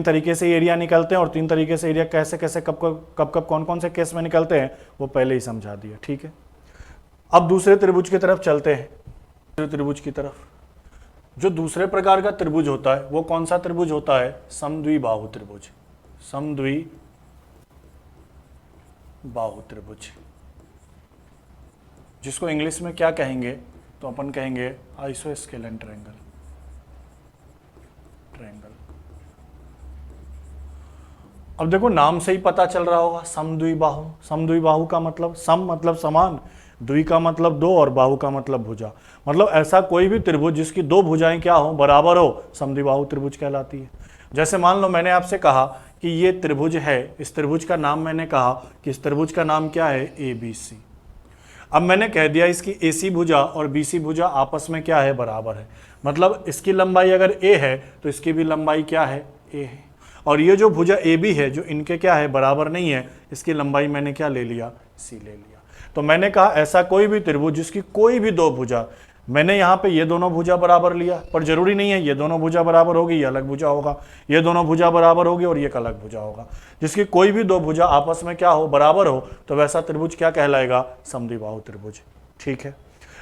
तरीके से एरिया निकलते हैं, और 3 तरीके से एरिया कैसे कैसे कब कौन कौन से केस में निकलते हैं वो पहले ही समझा दिया। ठीक है? अब दूसरे त्रिभुज की तरफ चलते हैं। दूसरे त्रिभुज की तरफ, जो दूसरे प्रकार का त्रिभुज होता है वो कौन सा त्रिभुज होता है, समद्विबाहु त्रिभुज। समद्विबाहु त्रिभुज, जिसको इंग्लिश में क्या कहेंगे, तो अपन कहेंगे आइसोस्केलन ट्रायंगल। अब देखो नाम से ही पता चल रहा होगा, समद्विबाहु। समद्विबाहु का मतलब, सम मतलब समान, द्वि का मतलब 2 और बाहु का मतलब भुजा, मतलब ऐसा कोई भी त्रिभुज जिसकी 2 भुजाएं क्या हो, बराबर हो, समद्विबाहु त्रिभुज कहलाती है। जैसे मान लो मैंने आपसे कहा कि ये त्रिभुज है, इस त्रिभुज का नाम मैंने कहा कि इस त्रिभुज का नाम क्या है, ABC। अब मैंने कह दिया इसकी AC भुजा और BC भुजा आपस में क्या है, बराबर है, मतलब इसकी लंबाई अगर A है तो इसकी भी लंबाई क्या है, A है, और ये जो भुजा AB है जो इनके क्या है, बराबर नहीं है, इसकी लंबाई मैंने क्या ले लिया, C ले लिया। तो मैंने कहा ऐसा कोई भी त्रिभुज जिसकी कोई भी 2 भुजा, मैंने यहाँ पे ये दोनों भुजा बराबर लिया, पर जरूरी नहीं है ये दोनों भुजा बराबर होगी, ये अलग भुजा होगा, ये दोनों भुजा बराबर होगी और ये एक अलग भुजा होगा, जिसकी कोई भी 2 भुजा आपस में क्या हो, बराबर हो, तो वैसा त्रिभुज क्या कहलाएगा, समद्विबाहु त्रिभुज। ठीक है?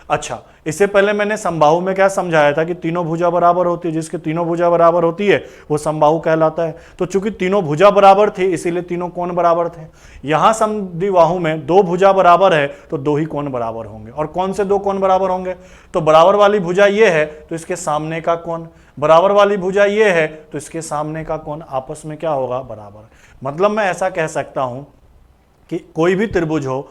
अच्छा, इससे पहले मैंने समबाहु में क्या समझाया था कि तीनों भुजा बराबर होती है, जिसकी तीनों भुजा बराबर होती है वो समबाहु कहलाता है। तो चूंकि तीनों भुजा बराबर थी इसीलिए तीनों कोण बराबर थे। यहां समद्विबाहु में 2 भुजा बराबर है तो 2 ही कोण बराबर होंगे। और कौन से 2 कोण बराबर होंगे, तो बराबर वाली भुजा ये है तो इसके सामने का कोण, बराबर वाली भुजा ये है तो इसके सामने का कोण आपस में क्या होगा, बराबर। मतलब मैं ऐसा कह सकता हूं कि कोई भी त्रिभुज हो,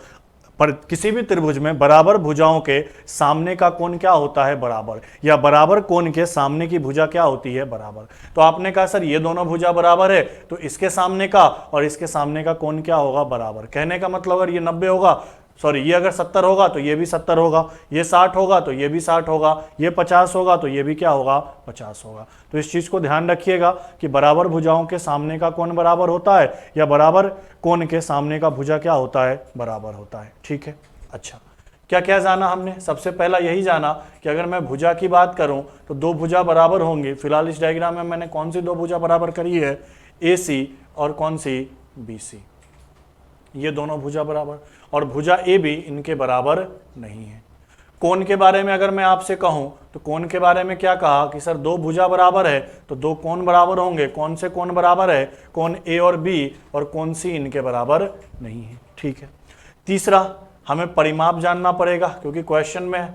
पर किसी भी त्रिभुज में बराबर भुजाओं के सामने का कोण क्या होता है, बराबर, या बराबर कोण के सामने की भुजा क्या होती है, बराबर। तो आपने कहा सर ये दोनों भुजा बराबर है तो इसके सामने का और इसके सामने का कोण क्या होगा, बराबर। कहने का मतलब अगर ये 90 होगा, सॉरी ये अगर 70 होगा तो ये भी 70 होगा, ये 60 होगा तो ये भी 60 होगा, ये 50 होगा तो ये भी क्या होगा, 50 होगा। तो इस चीज को ध्यान रखिएगा कि बराबर भुजाओं के सामने का कोण बराबर होता है या बराबर कोण के सामने का भुजा क्या होता है, बराबर होता है। ठीक है, अच्छा क्या क्या जाना हमने, सबसे पहला यही जाना कि अगर मैं भुजा की बात करूं तो दो भुजा बराबर होंगी। फिलहाल इस डायग्राम में मैंने कौन सी दो भुजा बराबर करी है, AC और कौन सी, BC। ये दोनों भुजा बराबर, और भुजा AB इनके बराबर नहीं है। कोण के बारे में अगर मैं आपसे कहूं तो कोण के बारे में क्या कहा कि सर दो भुजा बराबर है तो दो कोण बराबर होंगे। कौन से कोण बराबर है, कोण A और B, और कौन सी इनके बराबर नहीं है। ठीक है, तीसरा हमें परिमाप जानना पड़ेगा क्योंकि क्वेश्चन में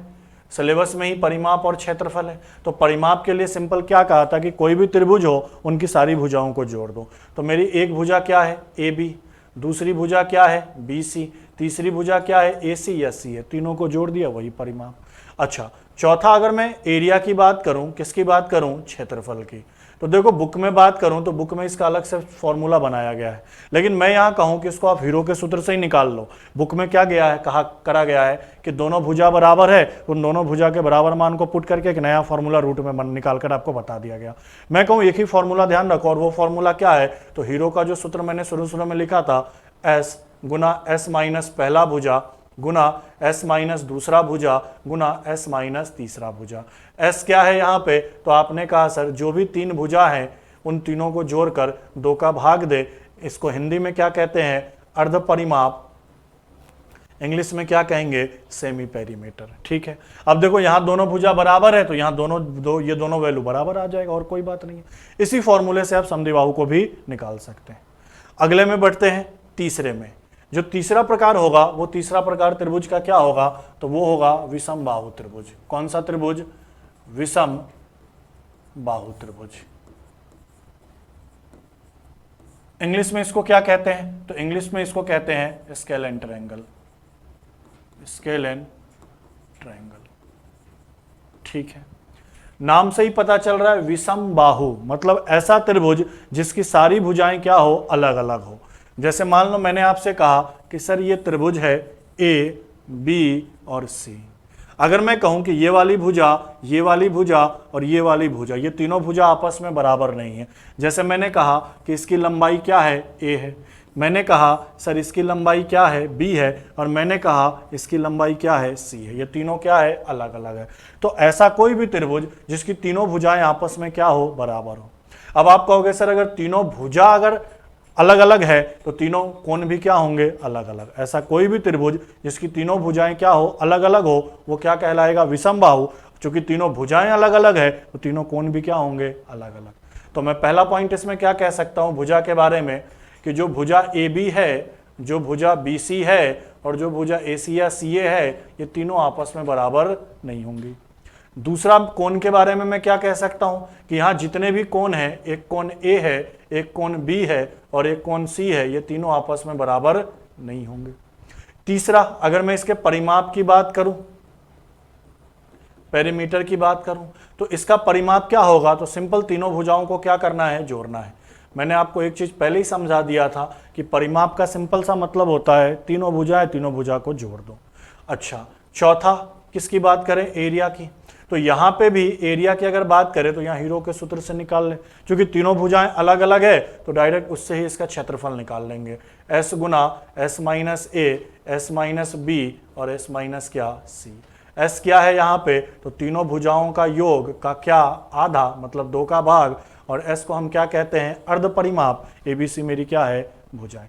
सिलेबस में ही परिमाप और क्षेत्रफल है। तो परिमाप के लिए सिंपल क्या कहा था कि कोई भी त्रिभुज हो उनकी सारी भुजाओं को जोड़ दो। तो मेरी एक भुजा क्या है, AB, दूसरी भुजा क्या है, BC, तीसरी भुजा क्या है, AC या C है, तीनों को जोड़ दिया, वही परिमाप। अच्छा, चौथा अगर मैं एरिया की बात करूं, किसकी बात करूं, क्षेत्रफल की, तो देखो बुक में बात करूं तो बुक में इसका अलग से फॉर्मूला बनाया गया है, लेकिन मैं यहां कहूं कि इसको आप हीरो के सूत्र से ही निकाल लो। बुक में क्या गया है, करा गया है कि दोनों भुजा बराबर है, उन दोनों भुजा के बराबर मान को पुट करके एक नया फॉर्मूला रूट में निकाल कर आपको बता दिया गया। मैं कहूं एक ही फॉर्मूला ध्यान रखो, और वो फॉर्मूला क्या है, तो हीरो का जो सूत्र मैंने शुरू में लिखा था, S गुना S माइनस पहला भुजा गुना S माइनस दूसरा भुजा गुना S माइनस तीसरा भुजा। S क्या है यहाँ पे, तो आपने कहा सर जो भी तीन भुजा हैं उन तीनों को जोड़कर दो का भाग दे। इसको हिंदी में क्या कहते हैं, अर्ध परिमाप, इंग्लिश में क्या कहेंगे, सेमी पेरीमीटर। ठीक है, अब देखो यहाँ दोनों भुजा बराबर है तो यहाँ ये दोनों वैल्यू बराबर आ जाएगा और कोई बात नहीं है। इसी फॉर्मूले से आप समद्विबाहु को भी निकाल सकते हैं। अगले में बढ़ते हैं तीसरे में। जो तीसरा प्रकार होगा वो तीसरा प्रकार त्रिभुज का क्या होगा, तो वो होगा विषम बाहु त्रिभुज। कौन सा त्रिभुज, विषम बाहु त्रिभुज। इंग्लिश में इसको क्या कहते हैं, तो इंग्लिश में इसको कहते हैं scale and triangle, scale and triangle. ठीक है, नाम से ही पता चल रहा है विषम बाहु, मतलब ऐसा त्रिभुज जिसकी सारी भुजाएं क्या हो, अलग अलग हो। जैसे मान लो मैंने आपसे कहा कि सर ये त्रिभुज है A, B और C। अगर मैं कहूं कि ये वाली भुजा और ये वाली भुजा, ये तीनों भुजा आपस में बराबर नहीं है। जैसे मैंने कहा कि इसकी लंबाई क्या है, A है, मैंने कहा सर इसकी लंबाई क्या है, B है, और मैंने कहा इसकी लंबाई क्या है, C है। ये तीनों क्या है, अलग अलग है। तो ऐसा कोई भी त्रिभुज जिसकी तीनों भुजाएं आपस में क्या हो, बराबर हो। अब आप कहोगे सर अगर तीनों भुजा अगर अलग अलग है तो तीनों कोण भी क्या होंगे, अलग अलग। ऐसा कोई भी त्रिभुज जिसकी तीनों भुजाएं क्या हो, अलग अलग हो, वो क्या कहलाएगा, विषम बाहु। चूंकि तीनों भुजाएं अलग अलग है तो तीनों कोण भी क्या होंगे, अलग अलग। तो मैं पहला पॉइंट इसमें क्या कह सकता हूं भुजा के बारे में, कि जो भुजा AB है, जो भुजा BC है और जो भुजा AC या CA है, ये तीनों आपस में बराबर नहीं होंगी। दूसरा कोण के बारे में मैं क्या कह सकता हूं कि यहां जितने भी कोण हैं, एक कोण A है, एक कोण B है और एक कोण C है, ये तीनों आपस में बराबर नहीं होंगे। तीसरा, अगर मैं इसके परिमाप की बात करूं, पेरीमीटर की बात करूं, तो इसका परिमाप क्या होगा, तो सिंपल तीनों भुजाओं को क्या करना है, जोड़ना है। मैंने आपको एक चीज पहले ही समझा दिया था कि परिमाप का सिंपल सा मतलब होता है तीनों भुजाएं, तीनों भुजा को जोड़ दो। अच्छा, चौथा किसकी बात करें, एरिया की। तो यहां पे भी एरिया की अगर बात करें तो यहां हीरो के सूत्र से निकाल ले, क्योंकि तीनों भुजाएं अलग अलग है तो डायरेक्ट उससे ही इसका क्षेत्रफल निकाल लेंगे। S गुना S minus A, S minus B और S माइनस क्या, C। S क्या है यहाँ पे, तो तीनों भुजाओं का योग का क्या, आधा, मतलब 2 का भाग, और S को हम क्या कहते हैं, अर्ध परिमाप। ABC मेरी क्या है, भुजाएं।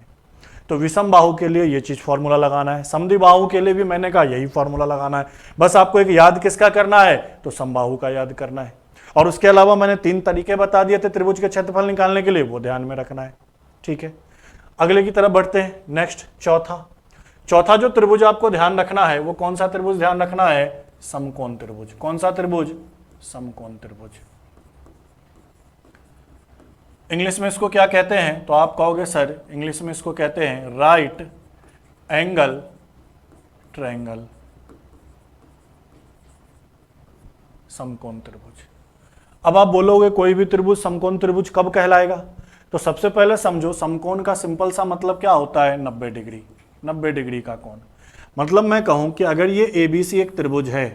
तो विषम बाहु के लिए ये चीज फॉर्मूला लगाना है, समद्विबाहु के लिए भी मैंने कहा यही फॉर्मूला लगाना है। बस आपको एक याद किसका करना है, तो समबाहु का याद करना है। और उसके अलावा मैंने 3 तरीके बता दिए थे त्रिभुज के क्षेत्रफल निकालने के लिए, वो ध्यान में रखना है। ठीक है, अगले की तरफ बढ़ते हैं। नेक्स्ट, चौथा जो त्रिभुज आपको ध्यान रखना है वो कौन सा त्रिभुज ध्यान रखना है, समकोण त्रिभुज। कौन सा त्रिभुज, समकोण त्रिभुज। इंग्लिश में इसको क्या कहते हैं, तो आप कहोगे सर इंग्लिश में इसको कहते हैं राइट एंगल ट्रायंगल, समकोण त्रिभुज। अब आप बोलोगे कोई भी त्रिभुज समकोण त्रिभुज कब कहलाएगा, तो सबसे पहले समझो समकोण का सिंपल सा मतलब क्या होता है, 90 डिग्री, 90 डिग्री का कोण। मतलब मैं कहूं कि अगर ये ABC एक त्रिभुज है,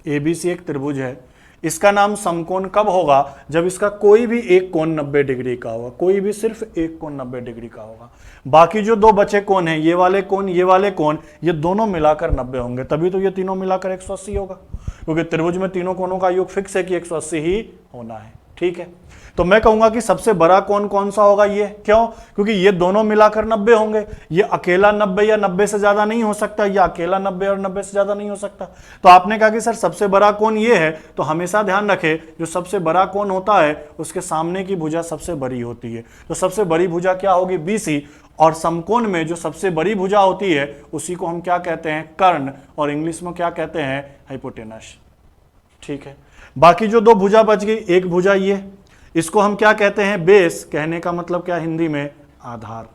ABC एक त्रिभुज है, इसका नाम समकोण कब होगा, जब इसका कोई भी एक कोण 90 डिग्री का होगा, कोई भी सिर्फ एक कोण 90 डिग्री का होगा। बाकी जो दो बचे कोण हैं, ये वाले कोण, ये वाले कोण, ये दोनों मिलाकर 90 होंगे, तभी तो ये तीनों मिलाकर 180 होगा, क्योंकि त्रिभुज में तीनों कोणों का योग फिक्स है कि 180 ही होना है। ठीक है, तो मैं कहूंगा कि सबसे बड़ा कोण कौन सा होगा, ये। क्यों? क्योंकि ये दोनों मिलाकर 90 होंगे, ये अकेला 90 या 90 से ज्यादा नहीं हो सकता, या अकेला 90 और 90 से ज्यादा नहीं हो सकता। तो आपने कहा कि सर सबसे बड़ा कोण ये है, तो हमेशा ध्यान रखें जो सबसे बड़ा कोण होता है उसके सामने की भुजा सबसे बड़ी होती है। तो सबसे बड़ी भुजा क्या होगी, BC, और समकोण में जो सबसे बड़ी भुजा होती है उसी को हम क्या कहते हैं, कर्ण, और इंग्लिश में क्या कहते हैं, हाइपोटेनस। ठीक है, बाकी जो दो भुजा बच गई, एक भुजा ये, इसको हम क्या कहते हैं, बेस, कहने का मतलब क्या हिंदी में, आधार।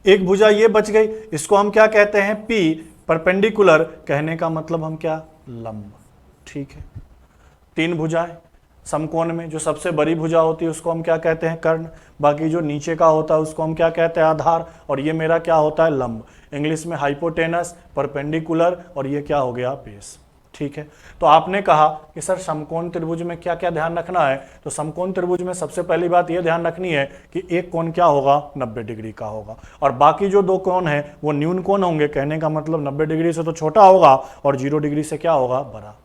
एक भुजा ये बच गई, इसको हम क्या कहते हैं, P, परपेंडिकुलर, कहने का मतलब हम क्या, लंब। ठीक है, तीन भुजाएं समकोण में, जो सबसे बड़ी भुजा होती है उसको हम क्या कहते हैं, कर्ण, बाकी जो नीचे का होता है उसको हम क्या कहते हैं, आधार, और ये मेरा क्या होता है, लंब। इंग्लिश में हाइपोटेनस, परपेंडिकुलर, और ये क्या हो गया, बेस। ठीक है, तो आपने कहा कि सर समकोण त्रिभुज में क्या क्या ध्यान रखना है, तो समकोण त्रिभुज में सबसे पहली बात यह ध्यान रखनी है कि एक कोण क्या होगा, 90 डिग्री का होगा, और बाकी जो दो कोण है वो न्यून कोण होंगे, कहने का मतलब 90 डिग्री से तो छोटा होगा और 0 डिग्री से क्या होगा, बड़ा।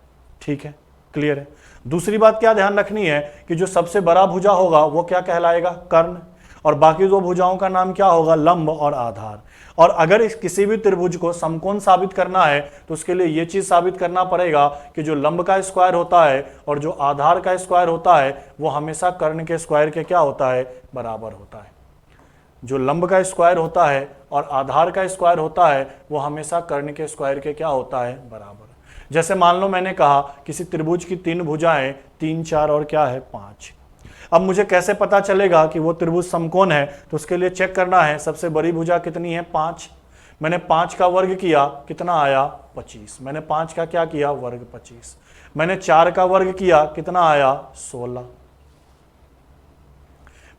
ठीक है, क्लियर है। दूसरी बात क्या ध्यान रखनी है कि जो सबसे बड़ा भुजा होगा वो क्या कहलाएगा, कर्ण, और बाकी दो भुजाओं का नाम क्या होगा, लंब और आधार। और अगर इस किसी भी त्रिभुज को समकोण साबित करना है तो उसके लिए यह चीज साबित करना पड़ेगा कि जो लंब का स्क्वायर होता है और जो आधार का स्क्वायर होता है वो हमेशा कर्ण के स्क्वायर के क्या होता है, बराबर होता है। जो लंब का स्क्वायर होता है और आधार का स्क्वायर होता है वो हमेशा कर्ण के स्क्वायर के क्या होता है, बराबर। जैसे मान लो मैंने कहा किसी त्रिभुज की तीन भुजाएं, 3, 4 और क्या है, 5। अब मुझे कैसे पता चलेगा कि वो त्रिभुज समकोण है, तो उसके लिए चेक करना है सबसे बड़ी भुजा कितनी है, 5। मैंने 5 का वर्ग किया, कितना आया, 25। मैंने 5 का क्या किया, वर्ग 25। मैंने 4 का वर्ग किया, कितना आया, 16।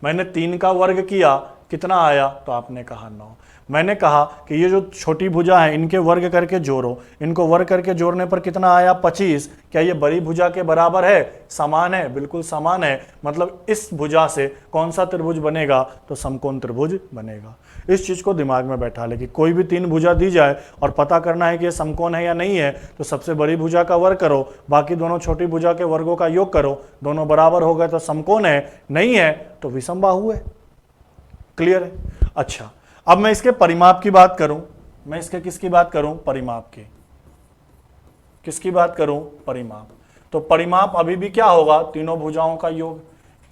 मैंने 3 का वर्ग किया, कितना आया, तो आपने कहा 9। मैंने कहा कि ये जो छोटी भुजा है इनके वर्ग करके जोड़ो, इनको वर्ग करके जोड़ने पर कितना आया, 25। क्या ये बड़ी भुजा के बराबर है, समान है, बिल्कुल समान है। मतलब इस भुजा से कौन सा त्रिभुज बनेगा, तो समकोण त्रिभुज बनेगा। इस चीज को दिमाग में बैठा ले कि कोई भी तीन भुजा दी जाए और पता करना है कि ये समकोण है या नहीं है, तो सबसे बड़ी भुजा का वर्ग करो, बाकी दोनों छोटी भुजा के वर्गों का योग करो, दोनों बराबर हो गए तो समकोण है, नहीं है तो विषमबाहु है। क्लियर है। अच्छा, अब मैं इसके परिमाप की बात करूं, मैं इसके किसकी बात करूं, परिमाप की। किसकी बात करूं, परिमाप। तो परिमाप अभी भी क्या होगा, तीनों भुजाओं का योग,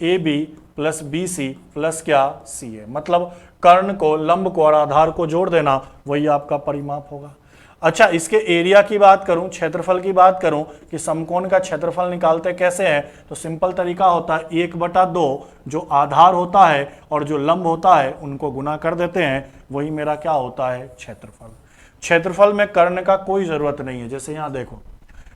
AB प्लस BC प्लस क्या, CA। मतलब कर्ण को, लंब को और आधार को जोड़ देना, वही आपका परिमाप होगा। अच्छा, इसके एरिया की बात करूं, क्षेत्रफल की बात करूं कि समकोण का क्षेत्रफल निकालते कैसे हैं, तो सिंपल तरीका होता है 1/2, जो आधार होता है और जो लंब होता है उनको गुना कर देते हैं, वही मेरा क्या होता है, क्षेत्रफल। क्षेत्रफल में कर्ण का कोई जरूरत नहीं है, जैसे यहां देखो,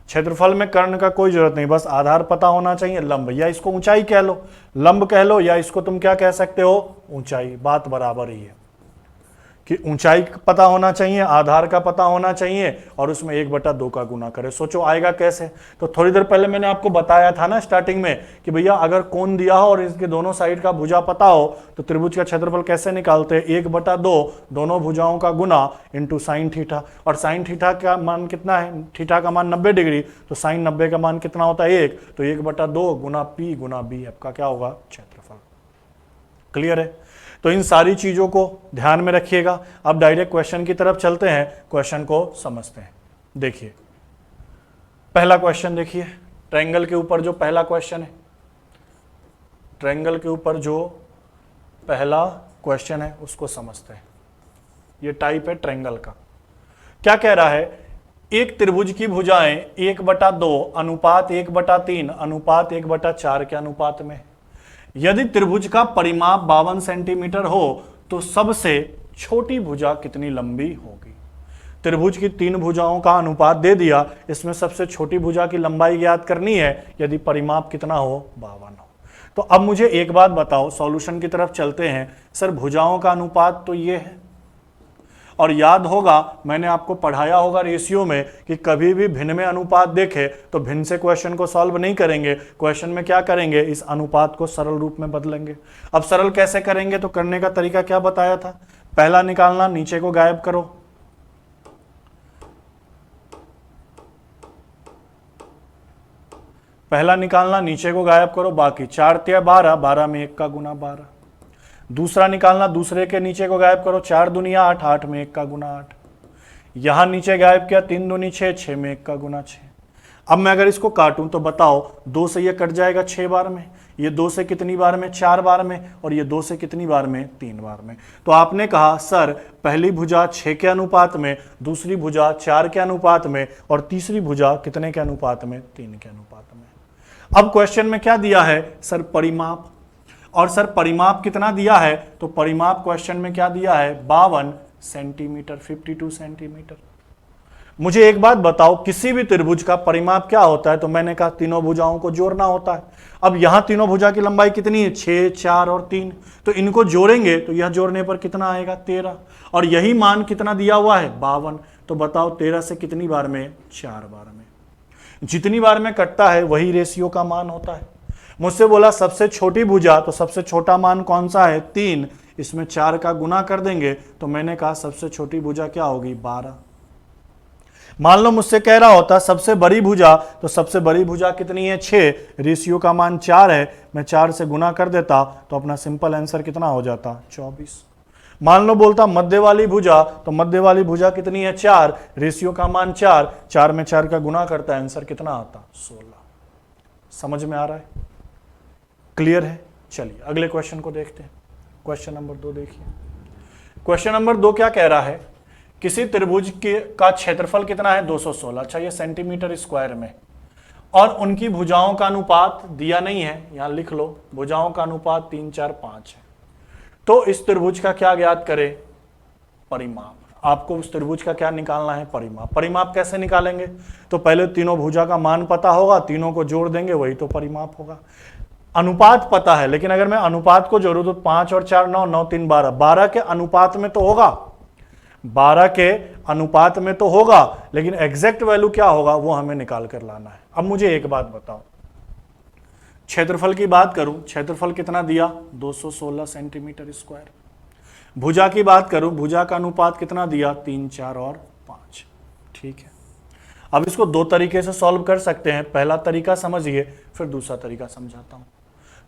क्षेत्रफल में कर्ण का कोई जरूरत नहीं, बस आधार पता होना चाहिए, लंब, या इसको ऊंचाई कह लो, लंब कह लो, या इसको तुम क्या कह सकते हो, ऊंचाई, बात बराबर ही है कि ऊंचाई पता होना चाहिए, आधार का पता होना चाहिए, और उसमें 1/2 का गुना करें। सोचो आएगा कैसे, तो थोड़ी देर पहले मैंने आपको बताया था ना स्टार्टिंग में कि भैया अगर कोण दिया हो और इसके दोनों साइड का भुजा पता हो तो त्रिभुज का क्षेत्रफल कैसे निकालते हैं, 1/2, दोनों भुजाओं का गुना इंटू साइन थीटा, और साइन थीटा का मान कितना है, थीटा का मान 90 डिग्री, तो साइन 90 का मान कितना होता है, 1, तो 1/2 गुना P गुना B, आपका क्या होगा, क्षेत्रफल। क्लियर है। तो इन सारी चीजों को ध्यान में रखिएगा। अब डायरेक्ट क्वेश्चन की तरफ चलते हैं, क्वेश्चन को समझते हैं। देखिए पहला क्वेश्चन, देखिए ट्रायंगल के ऊपर जो पहला क्वेश्चन है, ट्रायंगल के ऊपर जो पहला क्वेश्चन है उसको समझते हैं। ये टाइप है ट्रायंगल का। क्या कह रहा है, एक त्रिभुज की भुजाएं 1/2 अनुपात 1/3 अनुपात 1/4 के अनुपात में, यदि त्रिभुज का परिमाप 52 सेंटीमीटर हो तो सबसे छोटी भुजा कितनी लंबी होगी। त्रिभुज की 3 भुजाओं का अनुपात दे दिया, इसमें सबसे छोटी भुजा की लंबाई ज्ञात करनी है यदि परिमाप कितना हो 52 हो। तो अब मुझे एक बात बताओ, सॉल्यूशन की तरफ चलते हैं। सर भुजाओं का अनुपात तो ये है, और याद होगा मैंने आपको पढ़ाया होगा रेशियो में कि कभी भी भिन्न में अनुपात देखे तो भिन्न से क्वेश्चन को सॉल्व नहीं करेंगे, क्वेश्चन में क्या करेंगे, इस अनुपात को सरल रूप में बदलेंगे। अब सरल कैसे करेंगे, तो करने का तरीका क्या बताया था, पहला निकालना, नीचे को गायब करो, पहला निकालना, नीचे को गायब करो, बाकी 4 तिया 12, 12 में 1 का गुना 12। दूसरा निकालना, दूसरे के नीचे को गायब करो, 4 दुनिया 8, 8 में 1 का गुना 8। यहां नीचे गायब किया, 3 दूनी 6, 6 में 1 का गुना 6। अब मैं अगर इसको काटूं तो बताओ, 2 से ये कट जाएगा 6 बार में, ये 2 से कितनी बार में, 4 बार में, और ये 2 से कितनी बार में, 3 बार में। तो आपने कहा सर पहली भुजा 6 के अनुपात में, दूसरी भुजा 4 के अनुपात में, और तीसरी भुजा कितने के अनुपात में, 3 के अनुपात में। अब क्वेश्चन में क्या दिया है, सर परिमाप, और सर परिमाप कितना दिया है, तो परिमाप क्वेश्चन में क्या दिया है, 52 सेंटीमीटर, 52 सेंटीमीटर। मुझे एक बात बताओ, किसी भी त्रिभुज का परिमाप क्या होता है, तो मैंने कहा तीनों भुजाओं को जोड़ना होता है। अब यहां तीनों भुजा की लंबाई कितनी है, 6, 4 और 3, तो इनको जोड़ेंगे तो यह जोड़ने पर कितना आएगा, 13, और यही मान कितना दिया हुआ है, 52। तो बताओ 13 से कितनी बार में, 4 बार में। जितनी बार में कटता है वही रेशियो का मान होता है। मुझसे बोला सबसे छोटी भुजा, तो सबसे छोटा मान कौन सा है, 3, इसमें 4 का गुना कर देंगे, तो मैंने कहा सबसे छोटी भुजा क्या होगी, 12। मान लो मुझसे कह रहा होता सबसे बड़ी भुजा, तो सबसे बड़ी भुजा कितनी है, 6, रेशियो का मान 4 है, मैं 4 से गुना कर देता तो अपना सिंपल आंसर कितना हो जाता, 24। मान लो बोलता मध्य वाली भुजा, तो मध्य वाली भुजा कितनी है, 4, रेशियो का मान 4, 4 में 4 का गुना करता है, आंसर कितना आता, 16। समझ में आ रहा है, क्लियर है। चलिए अगले क्वेश्चन को देखते हैं। क्वेश्चन नंबर 2 देखिए। क्वेश्चन नंबर 2 क्या कह रहा है, किसी त्रिभुज के का क्षेत्रफल कितना है, 216, अच्छा ये सेंटीमीटर स्क्वायर में, और उनकी भुजाओं का अनुपात दिया नहीं है, यहां लिख लो, भुजाओं का अनुपात 3, 4, 5 है। तो इस त्रिभुज का क्या ज्ञात करें, परिमाप। आपको उस त्रिभुज का क्या निकालना है, परिमाप। परिमाप कैसे निकालेंगे, तो पहले तीनों भुजा का मान पता होगा, तीनों को जोड़ देंगे, वही तो परिमाप होगा। अनुपात पता है, लेकिन अगर मैं अनुपात को जोड़ूं तो 5 और 4 9, 9 3 12, 12 के अनुपात में तो होगा, 12 के अनुपात में तो होगा, लेकिन एग्जैक्ट वैल्यू क्या होगा वो हमें निकाल कर लाना है। अब मुझे एक बात बताओ, क्षेत्रफल की बात करूं, क्षेत्रफल कितना दिया, 216 सेंटीमीटर स्क्वायर। भुजा की बात करूं, भुजा का अनुपात कितना दिया, 3, 4 और 5। ठीक है, अब इसको 2 तरीके से सॉल्व कर सकते हैं। पहला तरीका समझिए, फिर दूसरा तरीका समझाता हूं।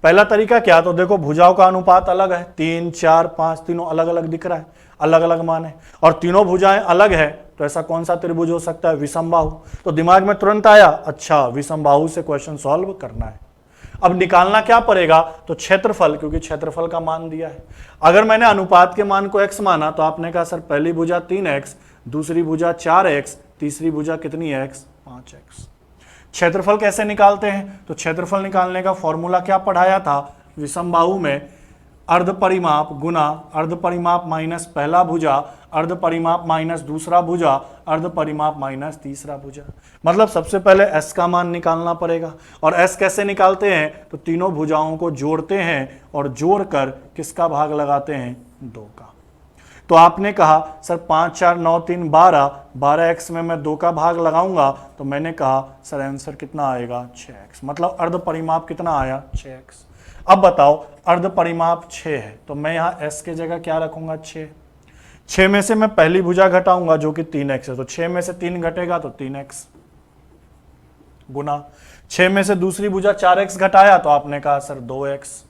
पहला तरीका क्या, तो देखो भुजाओं का अनुपात अलग है, 3, 4, 5 तीनों अलग अलग दिख रहा है, अलग अलग मान है, और तीनों भुजाएं अलग है, तो ऐसा कौन सा त्रिभुज हो सकता है, विषमबाहु। तो दिमाग में तुरंत आया, अच्छा विषमबाहु से क्वेश्चन सॉल्व करना है। अब निकालना क्या पड़ेगा, तो क्षेत्रफल, क्योंकि क्षेत्रफल का मान दिया है। अगर मैंने अनुपात के मान को x माना, तो आपने कहा सर पहली भुजा 3x, दूसरी भुजा 4x, तीसरी भुजा कितनी है x, 5x। क्षेत्रफल कैसे निकालते हैं, तो क्षेत्रफल निकालने का फॉर्मूला क्या पढ़ाया था विषमबाहु में, अर्ध परिमाप गुना अर्ध परिमाप माइनस पहला भुजा, अर्ध परिमाप माइनस दूसरा भुजा, अर्ध परिमाप माइनस तीसरा भुजा। मतलब सबसे पहले s का मान निकालना पड़ेगा, और s कैसे निकालते हैं, तो तीनों भुजाओं को जोड़ते हैं और जोड़कर किसका भाग लगाते हैं, 2 का। तो आपने कहा सर 5, 4, 9, 3, 12, 12x में मैं 2 का भाग लगाऊंगा, तो मैंने कहा सर आंसर कितना आएगा, 6x। मतलब अर्ध परिमाप कितना आया, 6x। अब बताओ अर्ध परिमाप 6 है, तो मैं यहाँ s के जगह क्या रखूंगा, 6। 6 में से मैं पहली भुजा घटाऊंगा जो कि 3x है, तो 6 में से 3 घटेगा तो 3x गुना 6 में से दूसरी भुजा 4x घटाया तो आपने कहा सर 2x।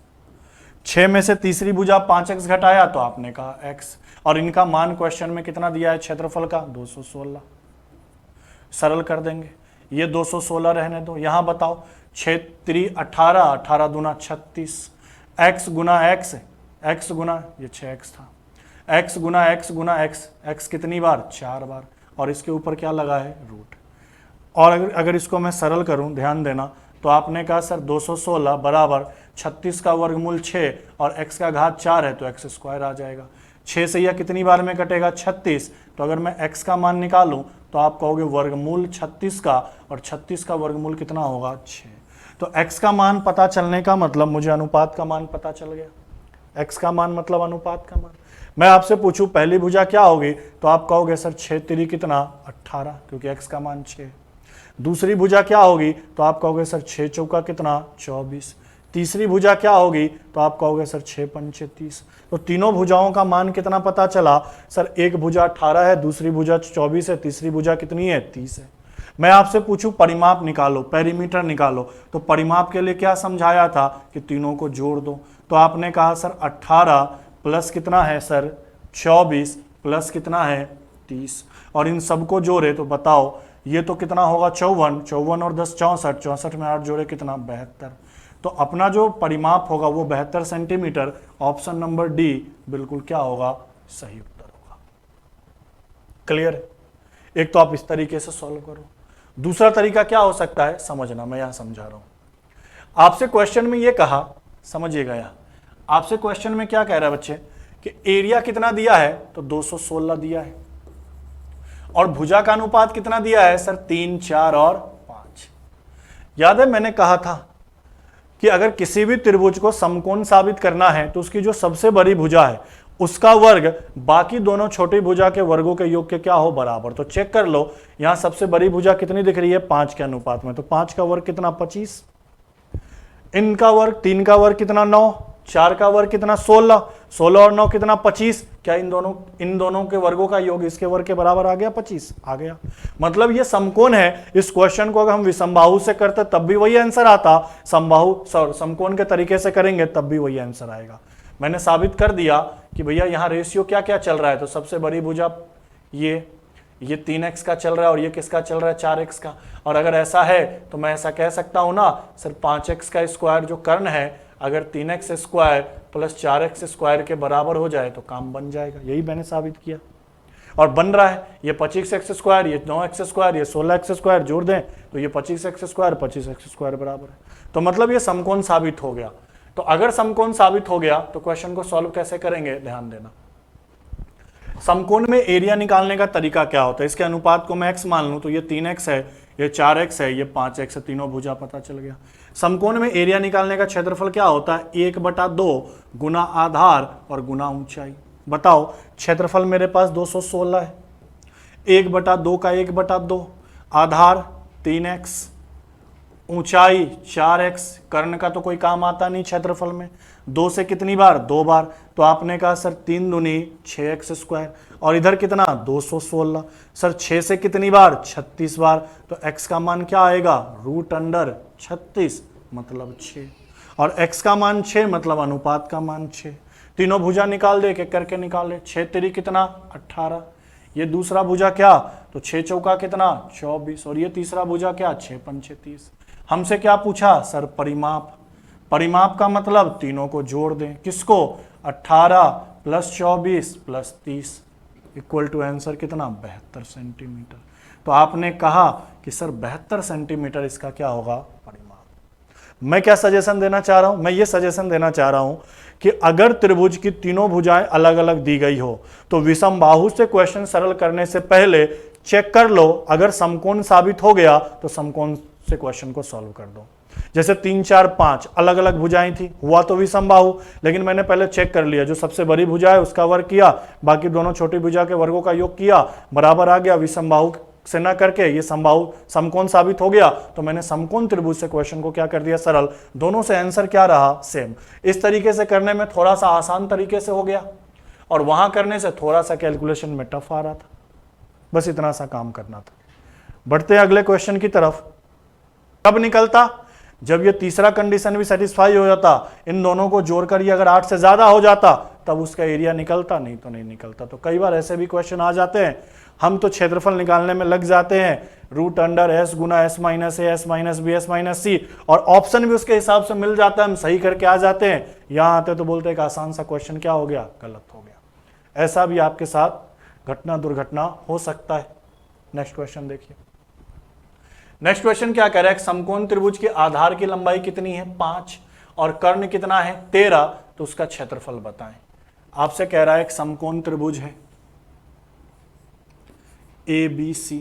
6 में से तीसरी भुजा 5x घटाया तो आपने कहा x, और इनका मान क्वेश्चन में कितना दिया है क्षेत्रफल का, 216। सरल कर देंगे, ये 216 रहने दो। यहां बताओ 6 3 18, 18 दूना 36, x गुना x, x गुना ये 6x था, x गुना x गुना x, x कितनी बार, 4 बार, और इसके ऊपर क्या लगा है, रूट। और अगर इसको मैं सरल करूं, ध्यान देना, तो आपने कहा सर 216 बराबर 36 का वर्गमूल 6 और x का घात 4 है तो x स्क्वायर आ जाएगा। 6 से यह कितनी बार में कटेगा 36, तो अगर मैं x का मान निकालूं तो आप कहोगे वर्गमूल 36 का, और 36 का वर्गमूल कितना होगा 6। तो x का मान पता चलने का मतलब मुझे अनुपात का मान पता चल गया। x का मान मतलब अनुपात का मान। मैं आपसे पूछूं पहली भुजा क्या होगी, तो आप कहोगे सर 6 तिरी कितना 18, क्योंकि x का मान 6। दूसरी भुजा क्या होगी, तो आप कहोगे सर 6 चौका कितना 24। तीसरी भुजा क्या होगी, तो आप कहोगे सर 6 पंचे 30। तो तीनों भुजाओं का मान कितना पता चला सर, एक भुजा 18 है, दूसरी भुजा 24 है, तीसरी भुजा कितनी है 30 है। मैं आपसे पूछूं परिमाप निकालो, पेरीमीटर निकालो, तो परिमाप के लिए क्या समझाया था कि तीनों को जोड़ दो। तो आपने कहा सर 18 प्लस कितना है सर 24 प्लस कितना है 30, और इन सबको जोड़े तो बताओ ये तो कितना होगा 54, 54 और 10 64, 64 में 8 जोड़े कितना 72। तो अपना जो परिमाप होगा वो 72 सेंटीमीटर। ऑप्शन नंबर डी बिल्कुल क्या होगा, सही उत्तर होगा। क्लियर है? एक तो आप इस तरीके से सॉल्व करो। दूसरा तरीका क्या हो सकता है समझना, मैं यहां समझा रहा हूं। आपसे क्वेश्चन में ये कहा, समझिएगा यहां आपसे क्वेश्चन में क्या कह रहा है बच्चे कि एरिया कितना दिया है, तो 216 दिया है, और भुजा का अनुपात कितना दिया है सर 3, 4 और 5। याद है मैंने कहा था कि अगर किसी भी त्रिभुज को समकोण साबित करना है तो उसकी जो सबसे बड़ी भुजा है उसका वर्ग बाकी दोनों छोटी भुजा के वर्गों के योग के क्या हो बराबर। तो चेक कर लो यहां सबसे बड़ी भुजा कितनी दिख रही है 5 के अनुपात में, तो 5 का वर्ग कितना 25, इनका वर्ग 3 का वर्ग कितना 9, 4 का वर्ग कितना 16, 16 और 9 कितना 25। क्या इन दोनों के वर्गों का योग इसके वर्ग के बराबर आ गया 25 आ गया। मतलब ये समकोण है। इस क्वेश्चन को अगर हम विषमबाहु से करते तब भी वही आंसर आता, समकोण के तरीके से करेंगे तब भी वही आंसर आएगा। मैंने साबित कर दिया कि भैया यहाँ रेशियो क्या क्या चल रहा है, तो सबसे बड़ी भुजा ये 3x का चल रहा है और ये किसका चल रहा है 4x का। और अगर ऐसा है तो मैं ऐसा कह सकता हूं ना सर 5x का स्क्वायर जो कर्ण है अगर 3x square plus 4x square के बराबर हो जाए तो काम बन जाएगा। यही मैंने साबित किया और बन रहा है। ये 25x स्क्वायर, ये 9x स्क्वायर, ये 16x स्क्वायर जोड़ दें तो ये 25x स्क्वायर 25x स्क्वायर बराबर है। तो मतलब ये समकोण साबित हो गया। तो अगर समकोण साबित हो गया तो क्वेश्चन को सॉल्व कैसे करेंगे, ध्यान देना। समकोण में एरिया निकालने का तरीका क्या होता है, इसके अनुपात को मैं x मान लूं तो ये 3x है, ये 4x है, ये 5x है, तीनों भुजा पता चल गया। समकोण में एरिया निकालने का क्षेत्रफल क्या होता है 1/2 गुना आधार और गुना ऊंचाई। बताओ क्षेत्रफल मेरे पास 216 है, 1/2 का 1/2, आधार 3x, ऊंचाई 4x, कर्ण का तो कोई काम आता नहीं क्षेत्रफल में, 2 से कितनी बार 2 बार, तो आपने कहा सर 3 दूनी 6x स्क्वायर, और इधर कितना 216, सर 6 से कितनी बार 36 बार, तो x का मान क्या आएगा √36 मतलब 6, और x का मान 6 मतलब अनुपात का मान 6। तीनों भुजा निकाल दे, एक एक करके निकाल ले। 6 तिरी कितना 18, ये दूसरा भुजा क्या तो 6 चौका कितना 24, और ये तीसरा भुजा क्या 6 पंचे 30। हमसे क्या पूछा सर परिमाप, परिमाप का मतलब तीनों को जोड़ दें, किसको 18 plus 24 plus 30 equal to answer कितना 72 सेंटीमीटर। तो आपने कहा कि सर 72 सेंटीमीटर इसका क्या होगा परिमाप। मैं क्या सजेशन देना चाह रहा हूं, मैं ये सजेशन देना चाह रहा हूं कि अगर त्रिभुज की तीनों भुजाएं अलग अलग दी गई हो तो विषमबाहु से क्वेश्चन सरल करने से पहले चेक कर लो, अगर समकोण साबित हो गया तो समकोण से क्वेश्चन को सॉल्व कर दो। जैसे 3, 4, 5 अलग अलग भुजाएं थी, हुआ तो विषमबाहु, लेकिन मैंने पहले चेक कर लिया जो सबसे बड़ी भुजा है उसका वर्ग किया, बाकी दोनों छोटी भुजा के वर्गों का योग किया, बराबर आ गया। विषमबाहु से ना करके ये समकोण साबित हो गया, तो मैंने समकोण त्रिभुज से क्वेश्चन को क्या कर दिया सरल, दोनों से आंसर क्या रहा सेम। इस तरीके से करने में थोड़ा सा आसान तरीके से हो गया, और वहां करने से थोड़ा सा कैलकुलेशन में टफ आ रहा था। बस इतना सा काम करना था। बढ़ते हैं अगले क्वेश्चन की तरफ। कब निकलता, जब ये तीसरा कंडीशन भी सेटिस्फाई हो जाता, इन दोनों को जोड़कर ये अगर 8 से ज्यादा हो जाता तब उसका एरिया निकलता, नहीं तो नहीं निकलता। तो कई बार ऐसे भी क्वेश्चन आ जाते हैं, हम तो क्षेत्रफल निकालने में लग जाते हैं √s गुना s minus A s minus B s minus C, और ऑप्शन भी उसके हिसाब से मिल जाता है, हम सही करके आ जाते हैं। यहां आते तो बोलते हैं कि आसान सा क्वेश्चन क्या हो गया गलत हो गया। ऐसा भी आपके साथ घटना दुर्घटना हो सकता है। नेक्स्ट क्वेश्चन देखिए। नेक्स्ट क्वेश्चन क्या कह रहा है, समकोण त्रिभुज के आधार की लंबाई कितनी है 5 और कर्ण कितना है 13, तो उसका क्षेत्रफल बताएं। आपसे कह रहा है एक समकोण त्रिभुज है ए बी सी,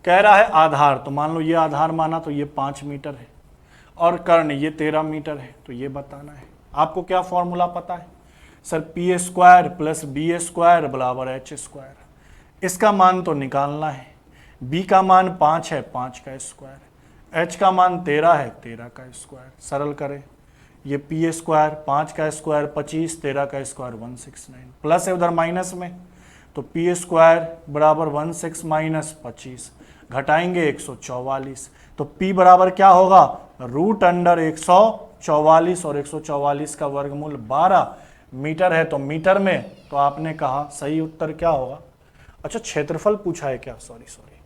कह रहा है आधार, तो मान लो ये आधार माना तो ये 5 मीटर है और कर्ण ये 13 मीटर है, तो ये बताना है। आपको क्या फॉर्मूला पता है sir, P square plus B square बराबर एच स्क्वायर। इसका मान तो निकालना है, b का मान 5 है 5 का स्क्वायर, h का मान 13 है 13 का स्क्वायर। सरल करें, ये पी स्क्वायर 5 का स्क्वायर 25, 13 का स्क्वायर 169, प्लस है उधर माइनस में, तो पी स्क्वायर बराबर 16 माइनस 25, घटाएंगे 144, तो p बराबर क्या होगा रूट अंडर 144, और 144 का वर्गमूल 12 मीटर है, तो मीटर में, तो आपने कहा सही उत्तर क्या होगा। अच्छा क्षेत्रफल पूछा है क्या, सॉरी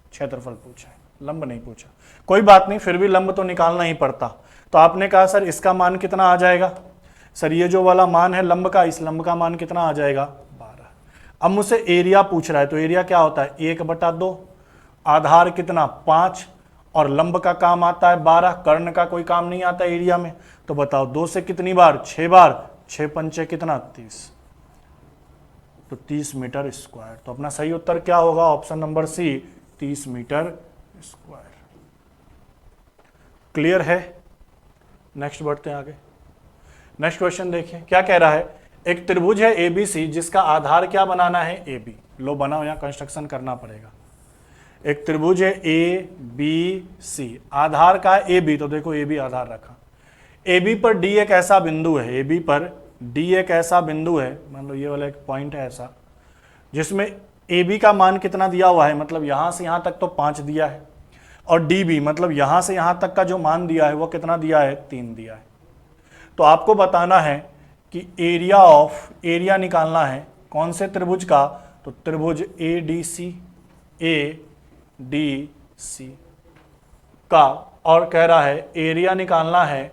क्षेत्रफल पूछा है, लंब नहीं पूछा, कोई बात नहीं, फिर भी लंब तो निकालना ही पड़ता। तो आपने कहा सर इसका मान कितना आ जाएगा, सर ये जो वाला मान है लंब का, इस लंब का मान कितना आ जाएगा 12। अब मुझसे एरिया पूछ रहा है, तो एरिया क्या होता है 1/2, आधार कितना 5 और लंब का काम आता है 12, कर्ण का कोई काम नहीं आता एरिया में। तो बताओ 2 से कितनी बार 6 बार, 6 पंचे कितना 30, तो 30 मीटर स्क्वायर। तो अपना सही उत्तर क्या होगा option number C 30 metre square. Clear है, नेक्स्ट बढ़ते हैं आगे। नेक्स्ट क्वेश्चन देखिए क्या कह रहा है, एक त्रिभुज है एबीसी जिसका आधार क्या बनाना है ए बी। लो बनाओ, यहाँ कंस्ट्रक्शन करना पड़ेगा। एक त्रिभुज है ए बी सी, आधार का ए बी, तो देखो ए बी आधार रखा, ए बी पर डी एक ऐसा बिंदु है, ए बी पर डी एक ऐसा बिंदु है, मान लो ये वाला एक पॉइंट है ऐसा, जिसमें ए बी का मान कितना दिया हुआ है, मतलब यहां से यहां तक तो 5 दिया है, और डी बी मतलब यहां से यहां तक का जो मान दिया है वो कितना दिया है 3 दिया है। तो आपको बताना है कि एरिया निकालना है कौन से त्रिभुज का, तो त्रिभुज ए डी सी का, और कह रहा है एरिया निकालना है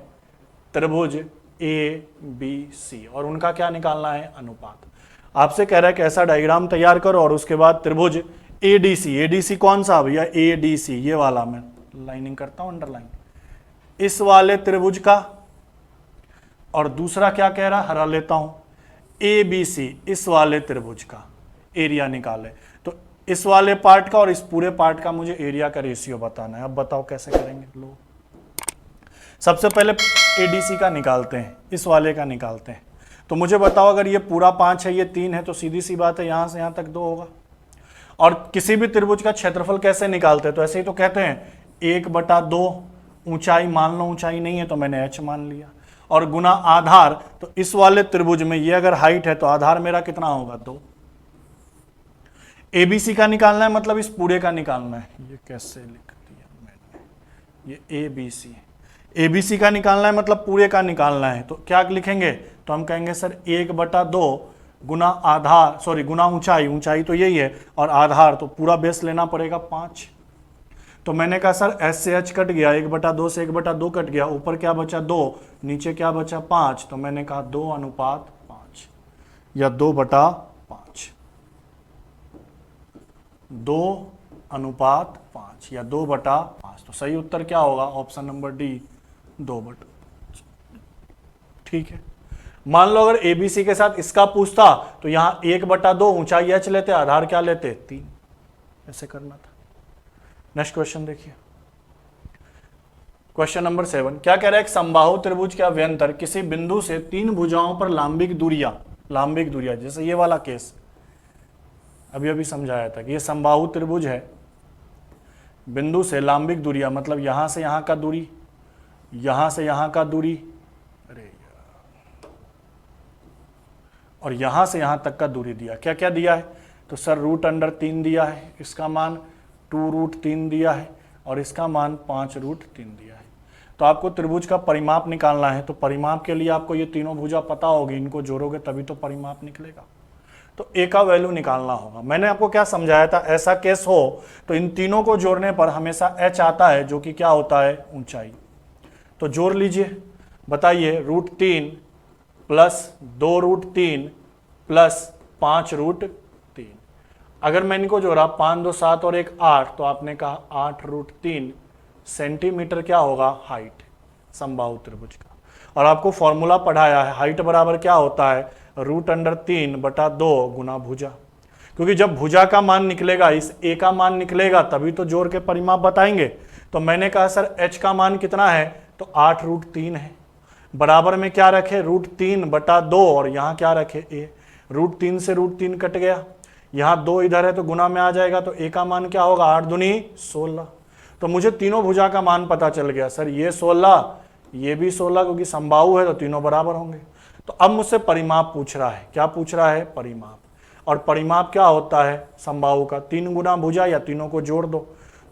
त्रिभुज ए बी सी, और उनका क्या निकालना है अनुपात। आपसे कह रहा है कि ऐसा डायग्राम तैयार करो और उसके बाद त्रिभुज एडीसी कौन सा भैया एडीसी, ये वाला मैं लाइनिंग करता हूं अंडरलाइन, इस वाले त्रिभुज का, और दूसरा क्या कह रहा हरा लेता हूं एबीसी, इस वाले त्रिभुज का एरिया निकाले। तो इस वाले पार्ट का और इस पूरे पार्ट का मुझे एरिया का रेशियो बताना है। अब बताओ कैसे करेंगे। लो सबसे पहले एडीसी का निकालते हैं, इस वाले का निकालते हैं। तो मुझे बताओ अगर ये पूरा 5 है ये 3 है, तो सीधी सी बात है यहां से यहां तक 2 होगा। और किसी भी त्रिभुज का क्षेत्रफल कैसे निकालते हैं, तो ऐसे ही तो कहते हैं 1/2, ऊंचाई मान लो ऊंचाई नहीं है तो मैंने h मान लिया, और गुना आधार, तो इस वाले त्रिभुज में ये अगर हाइट है तो आधार मेरा कितना होगा 2। एबीसी का निकालना है मतलब इस पूरे का निकालना है, ये कैसे लिख दिया मैंने, ये एबीसी, एबीसी का निकालना है मतलब पूरे का निकालना है। तो क्या लिखेंगे, तो हम कहेंगे सर 1/2 गुना आधार, सॉरी गुना ऊंचाई, ऊंचाई तो यही है, और आधार तो पूरा बेस लेना पड़ेगा 5। तो मैंने कहा सर एस से एच कट गया, 1/2 से 1/2 कट गया, ऊपर क्या बचा 2, नीचे क्या बचा 5, तो मैंने कहा 2:5 या 2/5, 2:5 या 2/5। तो सही उत्तर क्या होगा ऑप्शन नंबर डी 2/5। ठीक है, मान लो अगर एबीसी के साथ इसका पूछता तो यहां 1/2 ऊंचाई h लेते, आधार क्या लेते 3, ऐसे करना था। नेक्स्ट क्वेश्चन देखिए, क्वेश्चन नंबर 7 क्या कह रहा है, एक समबाहु त्रिभुज के अभ्यंतर किसी बिंदु से 3 भुजाओं पर लांबिक दूरियां, जैसे ये वाला केस अभी अभी समझाया था कि ये समबाहु त्रिभुज है, बिंदु से लांबिक दूरियां मतलब यहां से यहां का दूरी, यहां से यहां का दूरी, और यहां से यहां तक का दूरी दिया। क्या क्या दिया है, तो सर √3 दिया है, इसका मान 2√3 दिया है, और इसका मान 5√3 दिया है। तो आपको त्रिभुज का परिमाप निकालना है, तो परिमाप के लिए आपको ये तीनों भुजा पता होगी, इनको जोड़ोगे तभी तो परिमाप निकलेगा। तो ए का वैल्यू निकालना होगा। मैंने आपको क्या समझाया था, ऐसा केस हो तो इन तीनों को जोड़ने पर हमेशा h आता है, जो कि क्या होता है ऊंचाई। तो जोड़ लीजिए, बताइए √3 प्लस 2√3 प्लस 5√3। अगर मैं इनको जोड़ा 5 2 7 और 1 8, तो आपने कहा 8√3 सेंटीमीटर क्या होगा, हाइट समबाहु त्रिभुज का। और आपको फॉर्मूला पढ़ाया है, हाइट बराबर क्या होता है, √3/2 गुना भुजा। क्योंकि जब भुजा का मान निकलेगा, इस ए का मान निकलेगा, तभी तो जोड़ के परिमाप बताएंगे। तो मैंने कहा सर एच का मान कितना है, तो 8√3 है। बराबर में क्या रखे, √3/2 और यहाँ क्या रखे ए। √3 से √3 कट गया, यहाँ 2 इधर है तो गुना में आ जाएगा, तो ए का मान क्या होगा, 8 दूनी 16। तो मुझे तीनों भुजा का मान पता चल गया, सर ये 16, ये भी 16, क्योंकि समबाहु है तो तीनों बराबर होंगे। तो अब मुझसे परिमाप पूछ रहा है, क्या पूछ रहा है, परिमाप। और परिमाप क्या होता है समबाहु का, 3 गुना भुजा या तीनों को जोड़ दो।